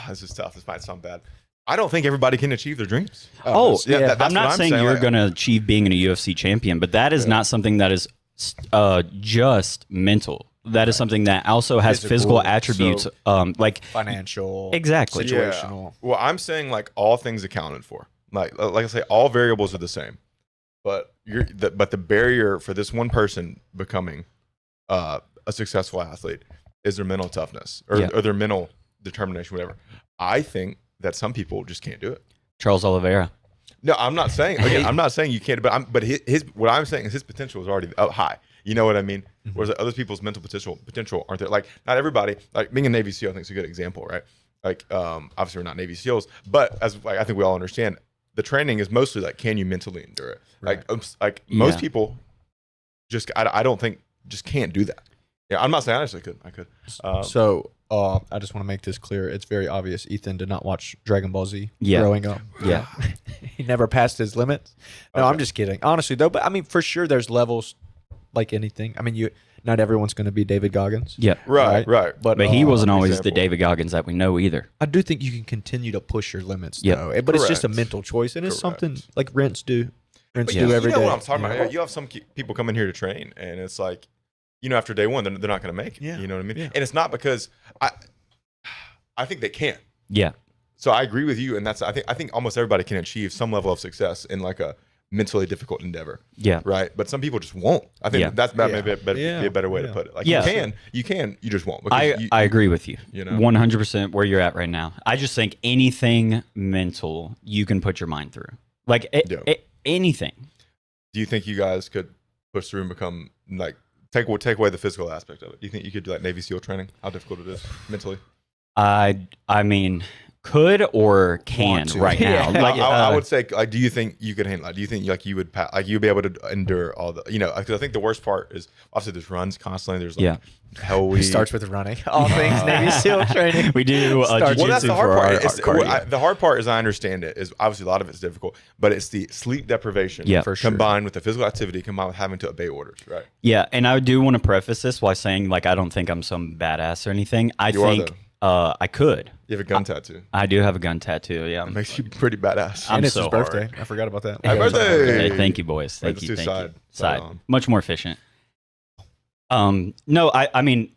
this is tough. This might sound bad. I don't think everybody can achieve their dreams. Oh, Yeah, that's I'm not what saying you're like, going to achieve being a UFC champion, but that is not something that is just mental. That is something that also has physical attributes, like Financial. Exactly. Situational. Well, I'm saying like all things accounted for. Like I say, all variables are the same, but the barrier for this one person becoming a successful athlete is their mental toughness or their mental determination, whatever. I think that some people just can't do it. Charles Oliveira. No, I'm not saying. Again, I'm not saying you can't. But his what I'm saying is his potential is already up high. You know what I mean? Whereas other people's mental potential aren't there. Like not everybody. Like being a Navy SEAL, I think is a good example, right? Like obviously we're not Navy SEALs, but as like I think we all understand, the training is mostly like can you mentally endure it? Right. Like most people, just I don't think just can't do that. Yeah, I'm not saying I actually could. I could. So I just want to make this clear. It's very obvious Ethan did not watch Dragon Ball Z Yeah. growing up. Yeah. He never passed his limits. No, I'm just kidding. Honestly, though, but I mean, for sure, there's levels like anything. I mean, not everyone's going to be David Goggins. Yeah. Right. But he wasn't always example. the David Goggins that we know either. I do think you can continue to push your limits, Yep. though. But it's just a Correct. mental choice, and it's something like Rents do. Rents But do you every day. know what I'm talking you about. know? You have some people come in here to train, and it's like, after day one, they're not going to make it. Yeah. You know what I mean? Yeah. And it's not because I think they can. Yeah. So I agree with you, and I think almost everybody can achieve some level of success in like a mentally difficult endeavor. Yeah. Right. But some people just won't. I think Yeah. that may be a better way to put it. Like Yeah. you can, you just won't. Because I agree with you. You know? 100% where you're at right now. I just think anything mental you can put your mind through. Like anything. Do you think you guys could push through and become like take away the physical aspect of it? Do you think you could do like Navy SEAL training? How difficult it is mentally? I mean, could or can Want to. right now. Yeah. Like I would say, like, do you think you could handle it? Do you think like you would you'd be able to endure all the, because I think the worst part is obviously there's runs constantly. There's like hell It starts with running. All things Navy SEAL training. we do Starts- jiu-jitsu well, that's the hard for part. our It's- cardio. the hard part, as I understand it, is obviously a lot of it's difficult, but it's the sleep deprivation For sure. combined with the physical activity combined with having to obey orders, right? Yeah, and I do want to preface this by saying, like, I don't think I'm some badass or anything. I You are, think I could. You have a gun tattoo. I do have a gun tattoo. Yeah, It makes you pretty badass. I'm And it's so his hard. birthday. I forgot about that. Happy birthday! Hey, thank you, boys. Thank Let's you. do Thank side you. Side. on. Much more efficient. No, I mean,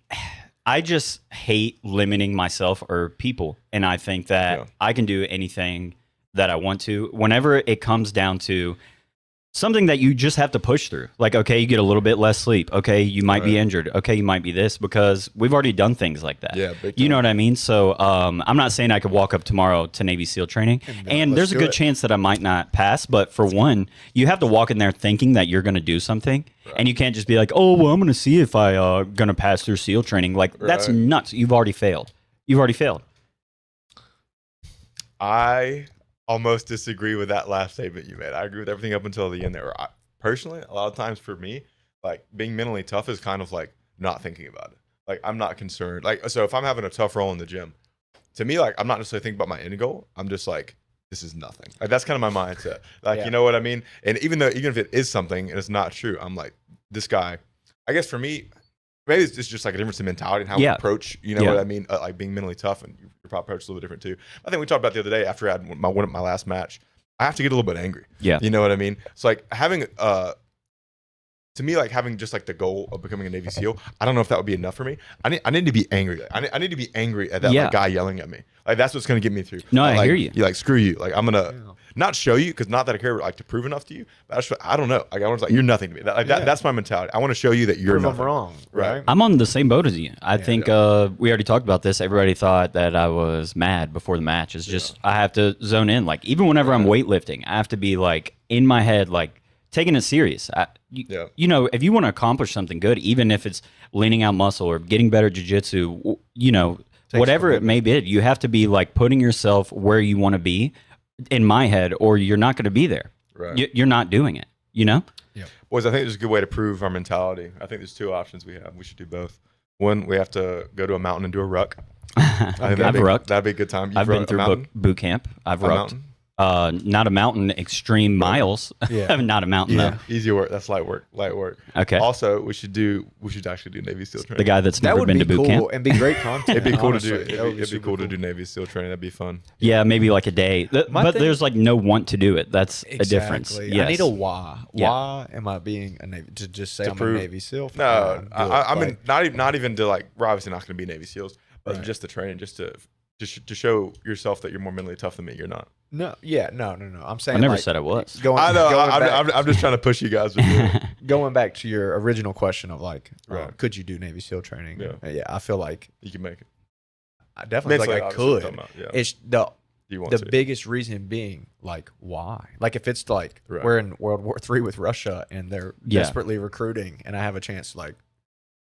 I just hate limiting myself or people, and I think that Yeah. I can do anything that I want to. Whenever it comes down to something that you just have to push through. Like, okay, you get a little bit less sleep. Okay, you might be injured. Okay, you might be this, because we've already done things like that. Yeah, big you know time. what I mean? So I'm not saying I could walk up tomorrow to Navy SEAL training, and there's a good chance that I might not pass. But for one, you have to walk in there thinking that you're going to do something, and you can't just be like, oh, well, I'm going to see if I going to pass through SEAL training. Like, that's nuts. You've already failed. You've already failed. I almost disagree with that last statement you made. I agree with everything up until the end there. Personally, a lot of times for me, like being mentally tough is kind of like not thinking about it. Like I'm not concerned. Like, so if I'm having a tough role in the gym, to me, like I'm not necessarily thinking about my end goal. I'm just like, this is nothing. Like that's kind of my mindset. Like, you know what I mean? And even if it is something and it's not true, I'm like, this guy, I guess for me, maybe it's just like a difference in mentality and how we approach, you know what I mean? Like being mentally tough, and your probably approach is a little bit different too. I think we talked about the other day after I had my last match, I have to get a little bit angry. Yeah. You know what I mean? It's like having, to me, like having just like the goal of becoming a Navy SEAL, I don't know if that would be enough for me. I need to be angry. I need to be angry at that like, guy yelling at me. Like that's what's going to get me through. No, like, I hear you. You're like, screw you. Like I'm going to not show you, because not that I care, like to prove enough to you. But I don't know. Like I was like, you're nothing to me. That's my mentality. I want to show you that you're Prove I'm nothing. wrong. Right. I'm on the same boat as you. I think we already talked about this. Everybody thought that I was mad before the match. It's just I have to zone in. Like even whenever I'm weightlifting, I have to be like in my head, like taking it serious. You know, if you want to accomplish something good, even if it's leaning out muscle or getting better jiu-jitsu, you know, whatever it may be, you have to be like putting yourself where you want to be in my head, or you're not going to be there. Right. You're not doing it, you know? Yeah. Boys, I think there's a good way to prove our mentality. I think there's two options we have. We should do both. One, we have to go to a mountain and do a ruck. I've rucked. That'd be a good time. I've been through boot camp. I've rucked. Not a mountain, extreme miles. Yeah. Not a mountain though. Easy work. That's light work. Okay. Also, we should actually do Navy SEAL training. The guy that's never been to boot camp. And be great content. It'd be cool to do. It'd be cool to do Navy SEAL training. That'd be fun. Yeah, maybe like a day. But there's like no want to do it. That's a difference. Yes. I need a why. Why am I being a Navy? To just say I'm a Navy SEAL? No, I mean not even to like. We're obviously not going to be Navy SEAls, but just the training, just to show yourself that you're more mentally tough than me. You're not. No. I'm saying I never said I was. I know. I'm just trying to push you guys. Going back to your original question of like, could you do Navy SEAL training? Yeah, I feel like you can make it. I definitely feel like I could. It's the biggest reason being like, why? Like if it's like we're in World War III with Russia and they're desperately recruiting, and I have a chance to like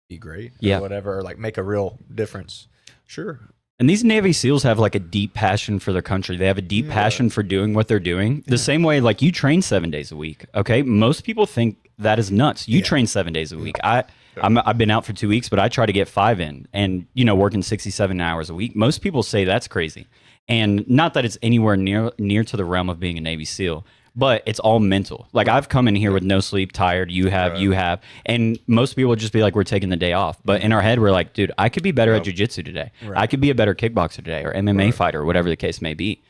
be great, or whatever, or like make a real difference. Sure. And these Navy SEAls have like a deep passion for their country. They have a deep passion for doing what they're doing. The same way like you train 7 days a week. Okay. Most people think that is nuts. You train 7 days a week. I've been out for 2 weeks, but I try to get 5 in, and, you know, working 67 hours a week. Most people say that's crazy. And not that it's anywhere near to the realm of being a Navy SEAL, but it's all mental. Like I've come in here with no sleep, tired. You have, and most people would just be like, "We're taking the day off." But in our head, we're like, "Dude, I could be better at jiu-jitsu today. I could be a better kickboxer today, or MMA fighter, or whatever the case may be."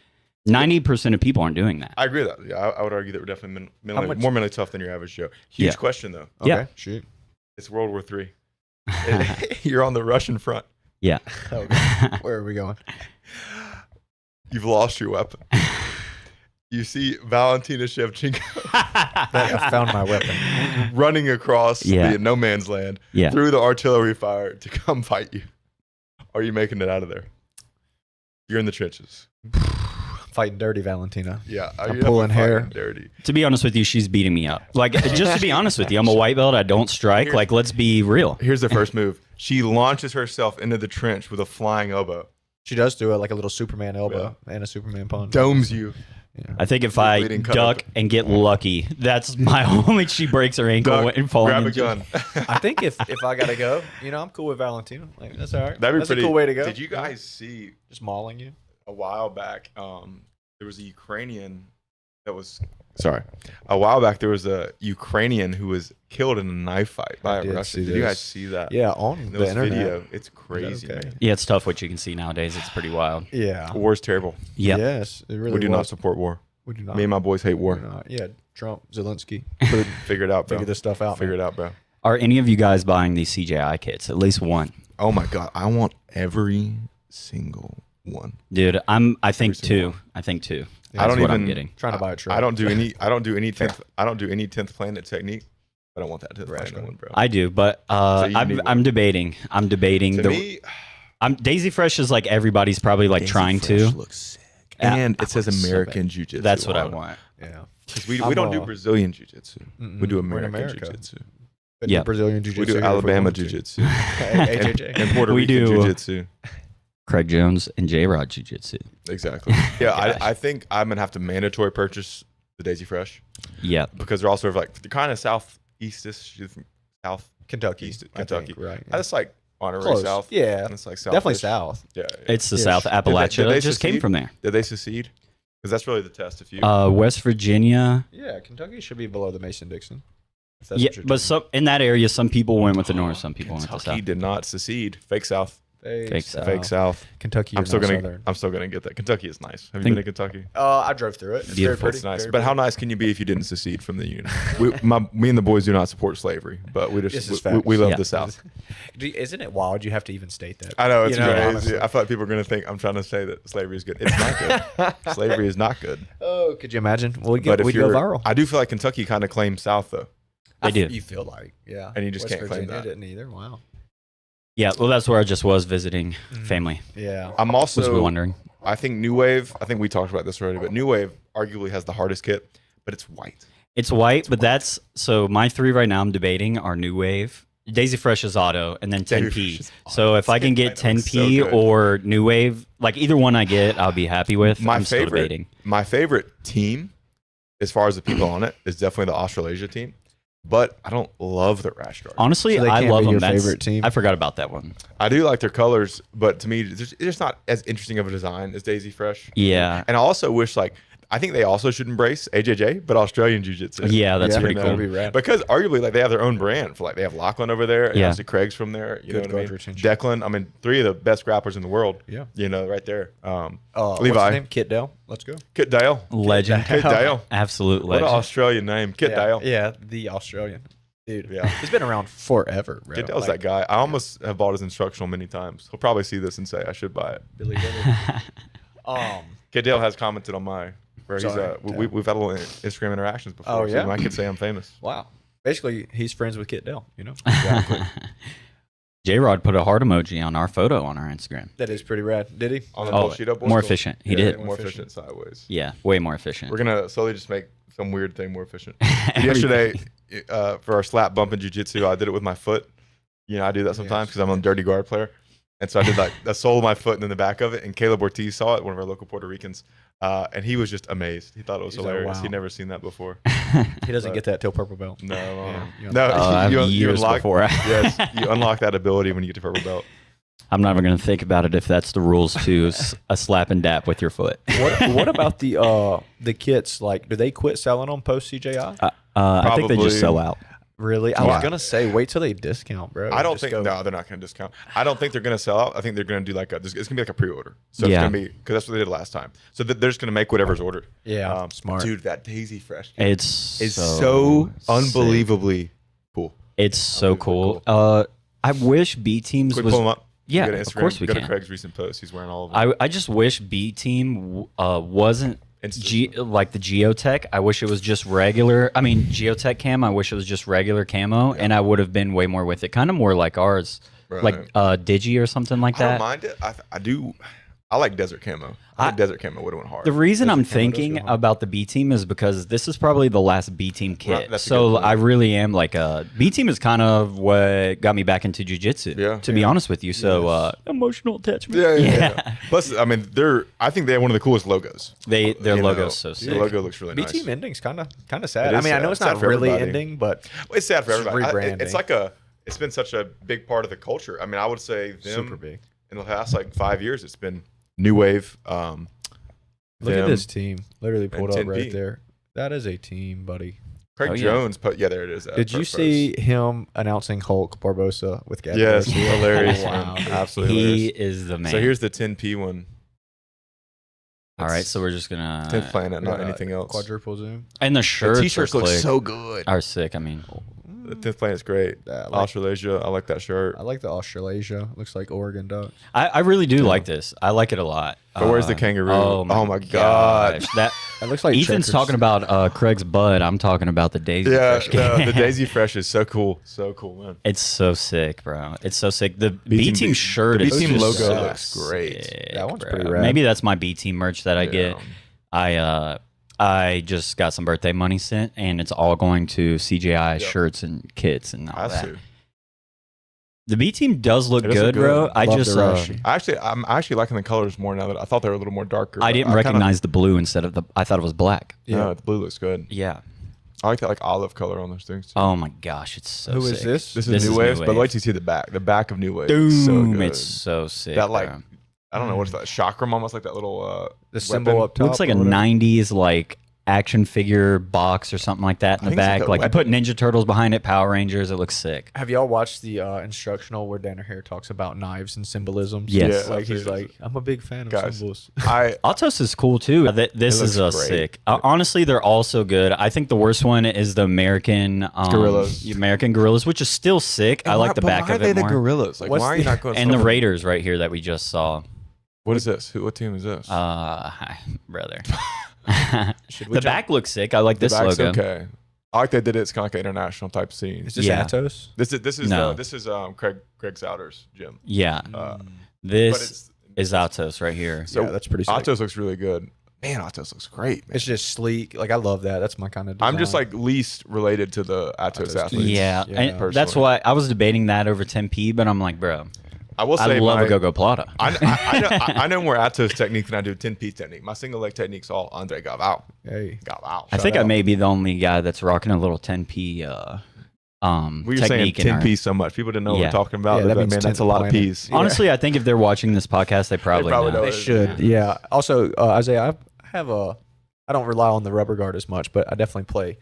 90% of people aren't doing that. I agree with that. Yeah, I would argue that we're definitely more mentally tough than your average Joe. Huge question though. Okay. Yeah, shoot. It's World War III. You're on the Russian front. Yeah. Where are we going? You've lost your weapon. You see Valentina Shevchenko. I found my weapon. Running across the no man's land through the artillery fire to come fight you. Are you making it out of there? You're in the trenches. Fighting dirty, Valentina. Yeah. I'm pulling hair. Dirty. To be honest with you, she's beating me up. Like, just to be honest with you, I'm a white belt. I don't strike. Like, let's be real. Here's the first move. She launches herself into the trench with a flying elbow. She does do it like a little Superman elbow and a Superman punch. Domes you. Yeah. I think if I duck and get lucky, that's my only. She breaks her ankle and falls. Grab a gun. I think if I gotta go, you know, I'm cool with Valentina. Like that's all right. That's a cool way to go. Did you guys see just mauling you a while back? There was a Ukrainian that was A while back there was a Ukrainian who was killed in a knife fight by a Russian. Did you guys see that? Yeah, on the internet. Video. It's crazy. Okay? Man. Yeah, it's tough what you can see nowadays. It's pretty wild. Yeah, war's terrible. Yeah. Yes, it really. We do not support war. We do not. Me and my boys hate war. Yeah, Trump, Zelensky. Figure it out, bro. Figure this stuff out. Figure it out, bro. Are any of you guys buying these CJI kits? At least one. Oh my god, I want every single one. Dude, I think single two. one. I think two. I don't That's what even I'm getting. Trying to buy a truck. I don't do any 10th planet technique. I don't want that 10th Rash planet one, bro. I do, but So you need I'm one. debating. I'm debating. To me, Daisy Fresh is like everybody's probably like trying to. looks sick. And it says looks so American bad. Jiu-Jitsu. That's what I on it. want. Yeah. 'Cause we I'm don't do a- Brazilian Jiu-Jitsu. We do We're in American America. Jiu-Jitsu. Couldn't Yeah. do Brazilian We Jiu-Jitsu do here if we Alabama wanted to. Jiu-Jitsu. AJJ. And Puerto We Rican do- Jiu-Jitsu. Craig Jones and J Rod Jiu Jitsu. Exactly. Yeah, I think I'm going to have to mandatory purchase the Daisy Fresh Yeah. because they're also like, they're kind of southeast-ish, south Kentucky. east I Kentucky. think, right. That's like honorary Close. south. Yeah. And it's like south. Definitely south. Yeah. It's the Ish. South Appalachia. did they It just came secede? from there. Did they secede? Because that's really the test. If you West Virginia. Yeah, Kentucky should be below the Mason-Dixon. If that's Yeah, what you're but talking in that area, some people went with the North, some people went with the Kentucky South. did not secede. Fake South. Fake South. Fake South. Kentucky. I'm still not gonna. Southern. I'm still gonna get that. Kentucky is nice. Have you Think- been to Kentucky? I drove through it. It's Beautiful. very pretty. It's nice. very But how pretty. nice can you be if you didn't secede from the union? Me and the boys do not support slavery, but we This just is we facts. love Yeah. the South. Isn't it wild? You have to even state that. I know it's You know, crazy. honestly. I thought people were gonna think I'm trying to say that slavery is good. It's not good. Slavery is not good. Oh, could you imagine? We'd But if go you're, viral. I do feel like Kentucky kind of claims South though. They do. You feel like, yeah. And you just West can't claim Virginia that. didn't either. Wow. Yeah, well, that's where I just was visiting family. Yeah. I'm Was we also. wondering? I think New Wave. I think we talked about this already, but New Wave arguably has the hardest kit, but it's white. It's white, but that's so my three right now I'm debating are New Wave, Daisy Fresh is auto, and then Daisy 10P. Fresh is So if I can get That looks so 10P good. or New Wave, like either one I get, I'll be happy with. My I'm still favorite. debating. My favorite team, as far as the people on it, is definitely the Australasia team. But I don't love the rash guard. Honestly, So they I can't love be them. your That's, favorite team? I forgot about that one. I do like their colors, but to me, it's just not as interesting of a design as Daisy Fresh. Yeah. And I also wish, like, I think they also should embrace AJJ, but Australian Jiu-Jitsu. Yeah, that's Yeah, pretty You cool. know? That'd be rad. Because arguably, like, they have their own brand. For like, they have Lachlan over there, and Yeah. obviously Craig's from there. You know Good what I mean? guard retention. Declan. I mean, three of the best grapplers in the world. Yeah. You know, right there. What's Levi. his name? Kit Dale. Let's go. Kit Dale. Legend. Kit Dale. Absolute What an legend. Australian name. Kit Dale. Yeah, the Australian. Dude, Yeah. he's been around forever, bro. Kit Dale's Like, that guy. I almost have bought his instructional many times. He'll probably see this and say I should buy it. Billy Dillard. Kit Dale has commented on my where he's Sorry, we've had a little Instagram interactions before. Oh, So yeah? I could say I'm famous. Wow. Basically, he's friends with Kit Dale, you know? J Rod put a heart emoji on our photo on our Instagram. That is pretty rad. Did he? On the Oh, Bullshit Boys. more efficient. He did. More efficient sideways. Yeah, way more efficient. We're gonna slowly just make some weird thing more efficient. Yesterday, for our slap bump in jiu-jitsu, I did it with my foot. You know, I do that sometimes because I'm a dirty guard player. And so I did like the sole of my foot and then the back of it. And Caleb Ortiz saw it, one of our local Puerto Ricans, and he was just amazed. He thought it was He's like, hilarious. wow. He'd never seen that before. He doesn't But- get that till purple belt. No, Yeah. no. I have years unlock, before. yes, you unlock that ability when you get to purple belt. I'm not even going to think about it if that's the rules to a slap and dap with your foot. What about the kits? Like, do they quit selling them post CJI? I think they Probably. just sell out. Really? I was gonna say wait till they discount, bro. I don't Just think go- no, they're not going to discount. I don't think they're going to sell out. I think they're going to do like it's going to be like a pre-order. So Yeah. it's going to be because that's what they did last time. So they're just going to make whatever's ordered. Yeah, smart. Dude, that Daisy Fresh It's is so so sick. unbelievably cool. It's so cool. I wish B teams Can we was. pull them up? Yeah, Go to of Instagram, course we go can. to Craig's recent post. He's wearing all of them. I just wish B team wasn't like the Geotech. I wish it was just regular. I mean, Geotech cam. I wish it was just regular camo, and I would have been way more with it. Kind of more like ours, Right. like Digi or something like I don't that. mind it. I do. I like desert camo. I think desert camo would have went hard. The reason I'm Desert camo does thinking go hard. about the B team is because this is probably the last B team kit. Right, that's a So good point. I really am like B team is kind of what got me back into jujitsu. Yeah. To be honest with you, so emotional attachment. yeah. Plus, I mean, I think they have one of the coolest logos. Their You know, logo's so sick. The logo looks really B nice. team ending's kind of sad. It I is mean, I know sad. it's Sad not for really everybody. ending, but Well, it's sad for It's everybody. rebranding. It's like it's been such a big part of the culture. I mean, I would say them super big. in the past like 5 years. It's been new wave. Look at them, this team. Literally pulled up 10P. right there. That is a team, buddy. Craig Oh, yeah. Jones. Yeah, there it is. Did you see him announcing Hulk Barbosa with Gab? Yes, Garcia? hilarious. Wow. Man. Absolutely He hilarious. is the man. So here's the 10P one. All right, so we're just gonna 10th planet, not Uh, anything else. Quadruple zoom. and the The shirts t-shirts are look click- so good. are sick. I mean, The 10th planet's great. Yeah, Australasia, I like that shirt. I like the Australasia. Looks like Oregon Ducks. I really do like this. I like it a lot. But where's the kangaroo? Oh my God. gosh. That It looks like Ethan's checkers. talking about Craig's bud. I'm talking about the Daisy Fresh. No, the Daisy Fresh is so cool. So cool, man. It's so sick, bro. It's so sick. The B team shirt the is B team just logo so looks great. sick, That one's bro. pretty rad. Maybe that's my B team merch that I get. I just got some birthday money sent, and it's all going to CJI shirts and kits and all That's that. who. The B team does look It does good, look bro. good. I Love just the Rashi. I'm actually liking the colors more now that I thought they were a little more darker. I but didn't kinda- recognize the blue instead of the. I thought it was black. No, the blue looks good. Yeah. I like that like olive color on those things too. Oh my gosh, it's so Who sick. is this? This is New Wave, but wait till you see the back. The back of New Wave. is so Boom! good. It's so sick. that like bro. I don't know what's that chakram, almost like that little The symbol weapon. up top. Looks like a or whatever. 90s like action figure box or something like that in I the think it's back. like a Like you put weapon. Ninja Turtles behind it, Power Rangers. It looks sick. Have y'all watched the instructional where Danaher talks about knives and symbolisms? Yes. Yeah, Like he's absolutely. like, I'm a big fan of Guys. symbols. Atos is cool too. This It is looks great. sick. Honestly, they're all so good. I think the worst one is the American Gorillas. American Gorillas, which is still sick. I like the back of it more. gorillas? Like, What's why are you not going? And the Raiders right here that we just saw. What is this? What team is this? Brother. Should we The jump- back looks sick. I like the this back's logo. okay. I like they did it. It's kind of like an international type scene. Is this Yeah. Atos? This is No. Craig Souders gym. Yeah. But This it's is Atos right here. so Yeah, that's pretty sick. Atos looks really good. Man, Atos looks great. Man. It's just sleek. Like I love that. That's my kind of. I'm just like least related to the Atos Atos athletes. Yeah, Yeah, and that's personally. why I was debating that over 10P, but I'm like, bro, I will I say love my, a go-go plata. I know more Atos technique than I do 10 piece technique. My single leg technique's all Andre Gavao. Hey, Gavao. I think I out. may be the only guy that's rocking a little 10P We were saying technique in 10 our- piece so much. People didn't know what Yeah. we're talking about. Yeah, They're that like, means man, that's a 10th lot of planet. P's. Honestly, I think if they're watching this podcast, they probably, probably know. know. they should. Yeah. Also, Isaiah, I have a. I don't rely on the rubber guard as much, but I definitely play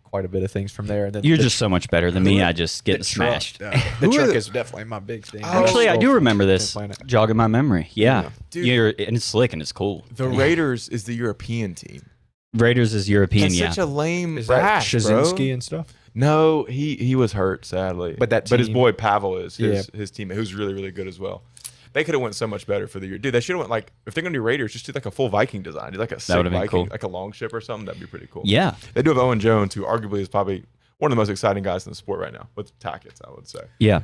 quite a bit of things from there. And then You're the- just so much better than me. I just the get truck- smashed. The Who are truck the- is definitely my big thing. Actually, I do remember this. Planet. Jogging my memory. Yeah, Dude. and it's slick and it's cool. The Raiders is the European team. Raiders is European. That's Yeah, such a lame Is that bash, Shazinski bro. and stuff? No, he was hurt sadly. But that his team- boy Pavel is his Yeah. his teammate, who's really really good as well. They could have went so much better for the year, dude. They should have went like if they're gonna do Raiders, just do like a full Viking design, do like a sick would've been Viking, cool. like a long ship or something. That'd be pretty cool. yeah, They do have Owen Jones, who arguably is probably one of the most exciting guys in the sport right now with Tackets, I would say. yeah.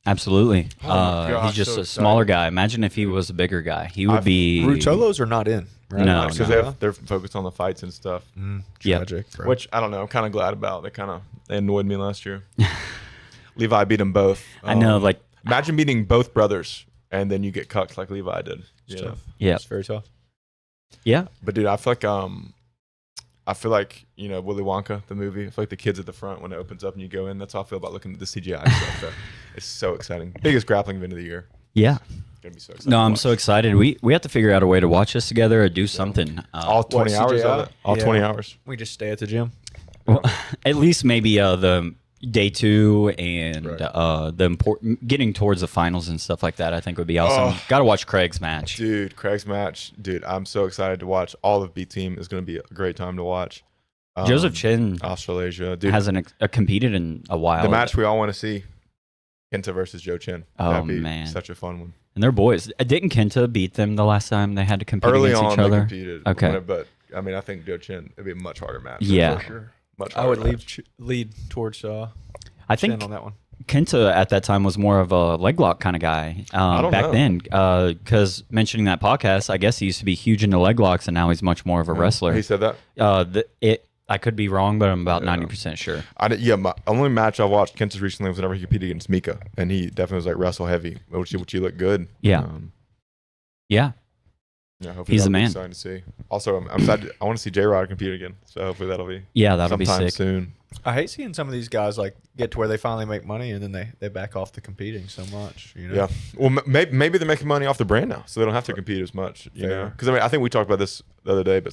Absolutely. Oh my gosh, he's just so a smaller exciting. guy. Imagine if he was a bigger guy. He would be. Rutolos are not in. Right? No, Because no. they're focused on the fights and stuff, Yeah. Tragic. Bro. which I don't know. I'm kind of glad about. They annoyed me last year. Levi beat them both. I know, like, imagine beating both brothers and then you get cucked like Levi did. It's You know? tough. yeah, It's very tough. yeah. But dude, I feel like Willy Wonka, the movie. I feel like the kids at the front when it opens up and you go in. That's how I feel about looking at the CGI stuff. Though. It's so exciting. Biggest grappling event of the year. Yeah. It's gonna be so exciting. No, to I'm watch. so excited. We have to figure out a way to watch this together or do something. All 20 hours CGI? of it. All Yeah. 20 hours. We just stay at the gym. Well, at least maybe the day 2 and Right. the important getting towards the finals and stuff like that. I think would be awesome. Oh. Got to watch Craig's match. Dude, Craig's match. Dude, I'm so excited to watch. All of B team is gonna be a great time to watch. Joseph Chin Australasia. Dude, hasn't competed in a while. the match we all want to see. Kenta versus Joe Chin. Oh, That'd be man. such a fun one. And they're boys. Didn't Kenta beat them the last time they had to compete Early against on, each they other? competed. Okay. But I mean, I think Joe Chin. It'd be a much harder match. Yeah. for sure. Much. I Harder would match. lead towards I think Chin on that one. Kenta at that time was more of a leg lock kind of guy don't back know. then. Because mentioning that podcast, I guess he used to be huge into leg locks, and now he's much more of a wrestler. He said that. I could be wrong, but I'm about 90% sure. My only match I watched Kenta's recently was whenever he competed against Mika, and he definitely was like wrestle heavy, which he looked good. Yeah. Yeah. Yeah, hopefully He's that'll the be man. exciting to see. Also, I'm excited. I want to see J Rod compete again, so hopefully that'll be That'll be sometime sick. soon. I hate seeing some of these guys like get to where they finally make money and then they back off to competing so much. You know? Yeah. Well, maybe they're making money off the brand now, so they don't have to compete as much. You Fair. know, because I mean, I think we talked about this the other day, but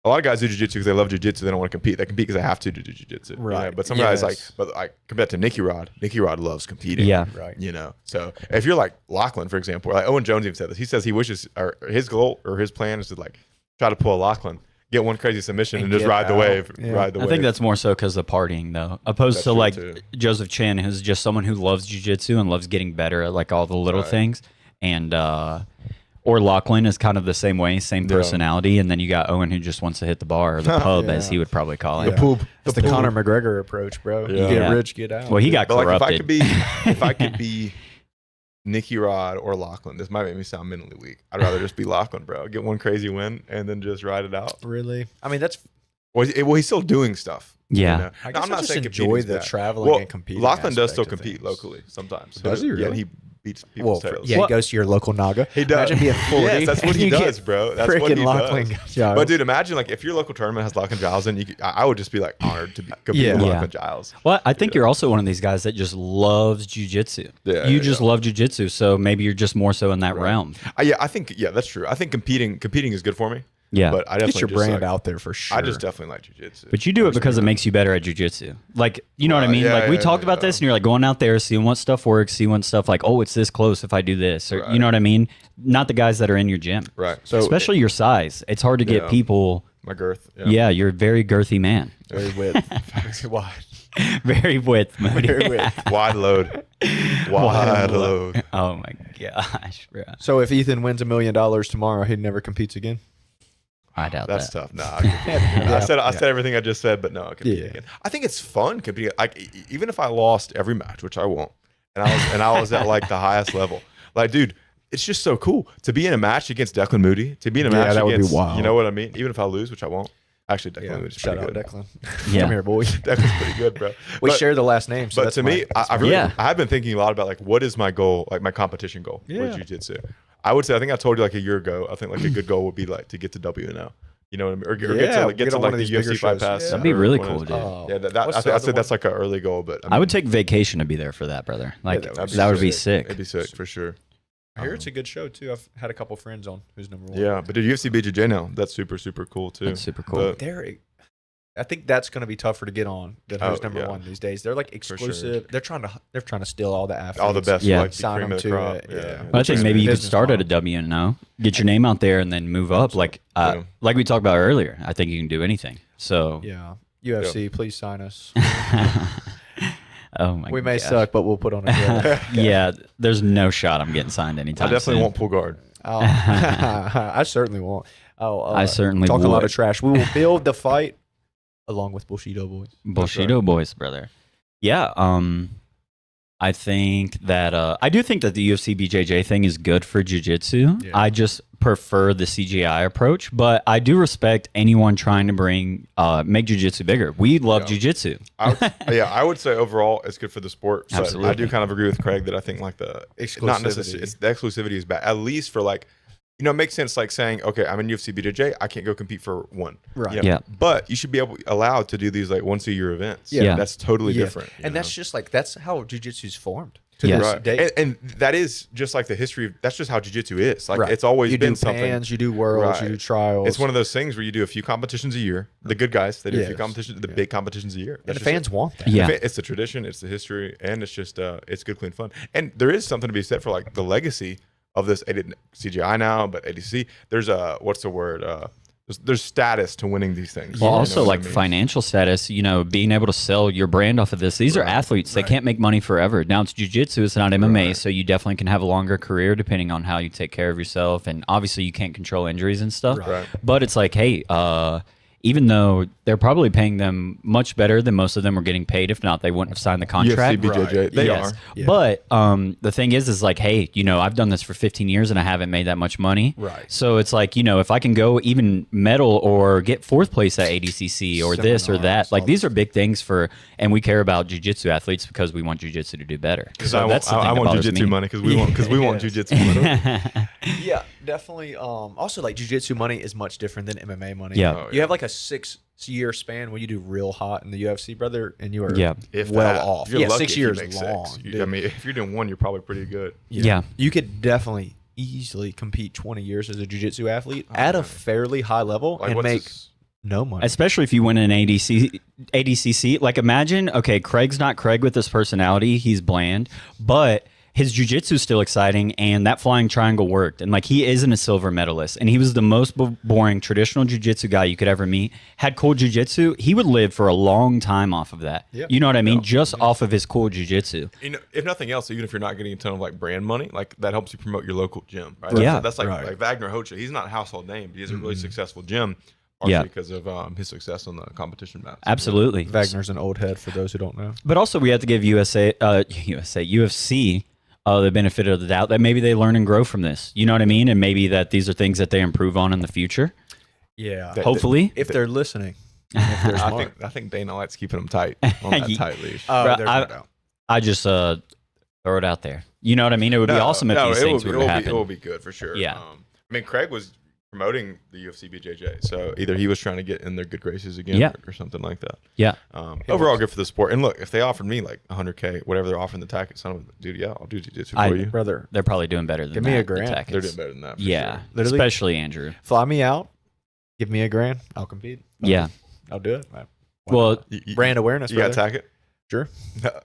a lot of guys do jiu-jitsu because they love jiu-jitsu. They don't want to compete. They compete because they have to do jiu-jitsu. you know? Right. But some guys Yes. compared to Nicky Rod loves competing. Yeah. Right. You know, so if you're like Lachlan, for example, or like Owen Jones even said this. He says he wishes, or his goal or his plan is to like try to pull a Lachlan, get one crazy submission and And just get ride the out. wave. Yeah. Ride the I wave. think that's more so because of partying, though, opposed That's to true, like too. Joseph Chin, who's just someone who loves jiu-jitsu and loves getting better at like all the little Right. things. And or Lachlan is kind of the same way, same Yeah. personality. And then you got Owen, who just wants to hit the bar or the pub, as Yeah. he would probably call it. That's the Conor McGregor approach, bro. You Yeah. get Yeah. rich, get out. Well, he got But like corrupted. if I could be Nicky Rod or Lachlan, this might make me sound mentally weak. I'd rather just be Lachlan, bro. Get one crazy win and then just ride it out. Really? I mean, that's. Well, he's still doing stuff. Yeah. You know? I No, guess I'm not just saying enjoy competing's the bad. traveling Well, and competing. Lachlan does still aspect of compete things. locally sometimes. Does he Yeah, really? and he beats Well, people's tails. he goes to your local Naga. He does. Imagine being 40. Yes, that's what he You get does, bro. That's what frickin' he Lachlan does. Giles. But dude, imagine like if your local tournament has Lachlan Giles in, I would just be like honored to compete Yeah. with Yeah. Lachlan Giles. Well, I think you're also one of these guys that just loves jiu-jitsu. Yeah, you yeah, just love jiu-jitsu, so maybe you're just more so in that realm. I think that's true. I think competing is good for me. Yeah. But I definitely Get your just, brand like, out there for sure. I just definitely like jiu-jitsu. But you do it because it makes you better at jiu-jitsu. Like, you know what I mean? yeah, Like, we yeah, talked about yeah. this, and you're like going out there, seeing what stuff works, seeing what stuff like, oh, it's this close if I do this. Or, you know what I mean? Not the guys that are in your gym. Right. So Especially your size. It's hard to get Yeah. people. My girth. Yeah, you're a very girthy man. very width. Wide. Very width, Moody. Very width. Wide load. Wide load. Oh, my gosh, bro. So if Ethan wins $1 million tomorrow, he never competes again. I doubt That's that. tough. Nah, I said everything I just said, but no, I compete again. I think it's fun competing. Like even if I lost every match, which I won't, and I was at like the highest level. Like, dude, it's just so cool to be in a match against Declan Moody. To be in a match that would be against, wild. you know what I mean? Even if I lose, which I won't. Actually, Declan Moody's Shout pretty out good. Declan. Yeah. Come here, boy. Declan's pretty good, bro. We But- share the last name. So But that's to me, my- I really, Yeah. I have been thinking a lot about like what is my goal, like my competition goal Yeah. with jiu-jitsu. I would say, I think I told you like a year ago, I think like a good goal would be like to get to WNO. You know what I mean? Or get Yeah, to get on like one of the these bigger UFC fight shows. pass. Yeah. That'd be or really one of cool, those. dude. Oh. Yeah, What's I the other said that's one? like an early goal, but I would take vacation to be there for that, brother. Like, that'd that would be sick. sick. It'd be sick for sure. I hear it's a good show too. I've had a couple friends on who's number one. Yeah, but did UFC BJJ now? That's super cool too. That's super cool. But- I think that's going to be tougher to get on than who's Oh, number yeah. one these days. They're like sure. exclusive. They're trying to steal all the athletes. all the best, Yeah. like the Sign cream them of the to crop. it, Yeah. yeah. But I think maybe you could business start at a model. WNO, get your name out there, and then move up. Like, Yeah. like we talked about earlier. I think you can do anything. So, Yeah. UFC, please sign us. oh my, We may gosh. suck, but we'll put on a show. Yeah, there's no shot I'm getting signed I anytime. definitely soon. won't pull guard. Oh, I certainly won't. I certainly talk a lot would. of trash. We will build the fight along with Bushido boys. Bushido boys, brother. Yeah. I think that I do think that the UFC BJJ thing is good for jiu-jitsu. Yeah. I just prefer the CGI approach, but I do respect anyone trying to make jiu-jitsu bigger. We love jiu-jitsu. I would say overall it's good for the sport. So Absolutely. I do kind of agree with Craig that I think like the not necessarily Exclusivity. the exclusivity is bad. At least for like, you know, it makes sense like saying, okay, I'm in UFC BJJ, I can't go compete for one. Right. You know? Yeah. But you should be allowed to do these like once a year events. Yeah. That's totally different. And that's just like that's how jiu-jitsu's formed. To Yeah. this right. day. And that is just like the history of that's just how jiu-jitsu is. Like Right. it's always you been do something. pans, you do worlds, you Right. do trials. It's one of those things where you do a few competitions a year. The good guys, they do a few Yes. competitions, the big competitions a year. and That's the just fans it. want that. Yeah. It's the tradition, it's the history, and it's just it's good, clean fun. And there is something to be said for like the legacy of this CGI now, but ADC. There's a what's the word? There's status to winning these things. Well, You know also what I like mean? financial status, you know, being able to sell your brand off of this. These are athletes. They can't make money forever. Now it's jiu-jitsu, it's not MMA, so you definitely can have a longer career depending on how you take care of yourself. And obviously you can't control injuries and stuff. Right. But it's like, hey, even though they're probably paying them much better than most of them were getting paid. If not, they wouldn't have signed the contract. UFC, BJJ, they Yes. are. Yeah. But the thing is like, hey, you know, I've done this for 15 years and I haven't made that much money. Right. So it's like, you know, if I can go even medal or get fourth place at ADCC or this or Seminars, that, like all these are big things and we care about jiu-jitsu athletes because we want jiu-jitsu to do better. Because So I want, the thing I that want bothers jiu-jitsu me. money because we want jiu-jitsu money. Yeah, definitely. Also, like jiu-jitsu money is much different than MMA money. Yeah. Oh, You have like a 6-year span where you do real hot in the UFC, brother, and you are Yeah. If well that, off. you're Yeah, lucky 6 if you years make long. six. dude. I mean, if you're doing one, you're probably pretty good. Yeah. You could definitely easily compete 20 years as a jiu-jitsu athlete at a fairly high level Like, and what's make this- no money. Especially if you win an ADCC. Like imagine, okay, Craig's not Craig with his personality. He's bland, but his jiu-jitsu is still exciting, and that flying triangle worked. And like, he isn't a silver medalist, and he was the most boring traditional jiu-jitsu guy you could ever meet. Had cool jiu-jitsu, he would live for a long time off of that. Yep. You know what I mean? Just off of his cool jiu-jitsu. You know, if nothing else, even if you're not getting a ton of like brand money, like that helps you promote your local gym. Right? Yeah. That's like, Right. like Wagner Hocha. He's not a household name, but he has a really successful gym. Partially Yeah. because of his success on the competition mats. Absolutely. Wagner's an old head for those who don't know. But also, we have to give UFC the benefit of the doubt that maybe they learn and grow from this. You know what I mean? And maybe that these are things that they improve on in the future. Yeah. Hopefully. If they're listening. If they're smart. I think Dana likes keeping them tight on that tight leash. Bro, There's no doubt. I just throw it out there. You know what I mean? It would be awesome if these things would happen. It will be good for sure. Yeah. I mean, Craig was promoting the UFC BJJ, so either he was trying to get in their good graces again, Yeah. or something like that. Yeah. Overall, good for the sport. And look, if they offered me like $100K, whatever they're offering the Tackett, son of a dude, yeah, I'll do jiu-jitsu for you. Brother, They're probably doing better than Give that. me a the grand. Tackett's. They're doing better than that. For Yeah. sure. Literally. Especially Andrew. fly me out. Give me $1,000. I'll compete. Yeah. I'll do it. Man. Why Well, not? Brand awareness. You got brother. Tackett? Sure.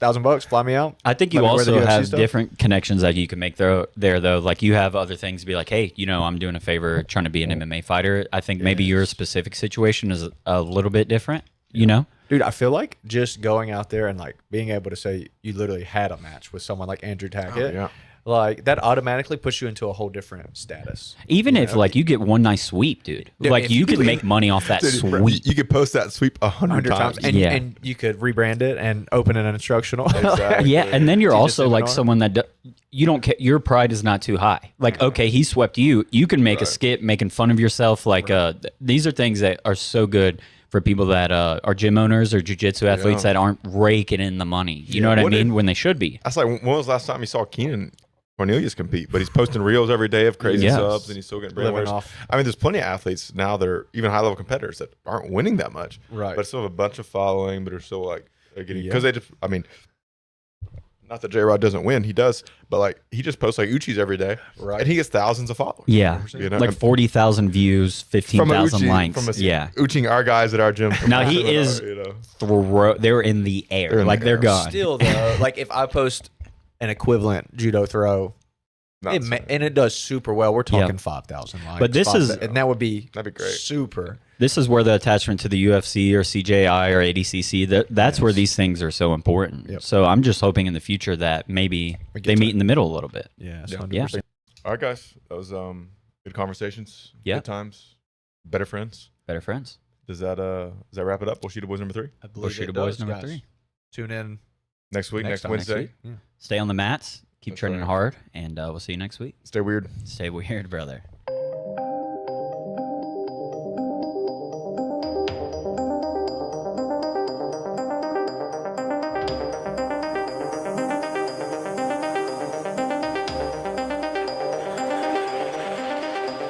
$1,000. Fly me out. I think you Let me wear the also UFC have stuff. different connections that you can make there, though. Like, you have other things to be like, hey, you know, I'm doing a favor trying to be an MMA fighter. I think maybe your specific situation is a little bit different, you know? Dude, I feel like just going out there and like being able to say you literally had a match with someone like Andrew Tackett, yeah. like that automatically puts you into a whole different status. Even if, like, you get one nice sweep, dude. Like, if you you could could- make money off that sweep. You could post that sweep 100 times. And, Yeah. and you could rebrand it and open an instructional. Exactly. Yeah, and then you're Teach a also like seminar. someone that you don't care. Your pride is not too high. Like, okay, he swept you. You can make a skit making fun of yourself. Like, these are things that are so good for people that are gym owners or jiu-jitsu athletes that aren't raking in the money. You know what I What mean? did- when they should be. That's like, when was the last time you saw Keenan Cornelius compete? But he's posting reels every day of crazy Yeah. subs, and he's still getting brand Living awareness. off. I mean, there's plenty of athletes now that are even high-level competitors that aren't winning that much. Right. But still have a bunch of following, but are still like getting, because they just, I mean, not that J-Rod doesn't win, he does, but like he just posts like Uchi's every day, Right. and he gets thousands of followers. Yeah, You know? like 40,000 views, 15,000 Uchi, likes. from Yeah, Uchiing our guys at our gym. from Now, he seminar, is- you know. they're in the air. They're in like the they're air. gone. Still though, like if I post an equivalent judo throw, Not and so- it does super well. We're talking Yeah. 5,000 likes. But this is- and that would be That'd be great. super. This is where the attachment to the UFC or CJI or ADCC, that's where these things are so important. Yep. So I'm just hoping in the future that maybe We get they to meet it. in the middle a little bit. Yeah, Yeah. 100%. All right, guys, that was good conversations. Yeah. Good times. Better friends. Better friends. Does that wrap it up? Bushido Boys number 3 I believe Bushido it Boys does, number guys. 3. Tune in next week, next time, Wednesday. week. Yeah. Stay on the mats. Keep That's training right. hard, and we'll see you next week. Stay weird. Stay weird, brother.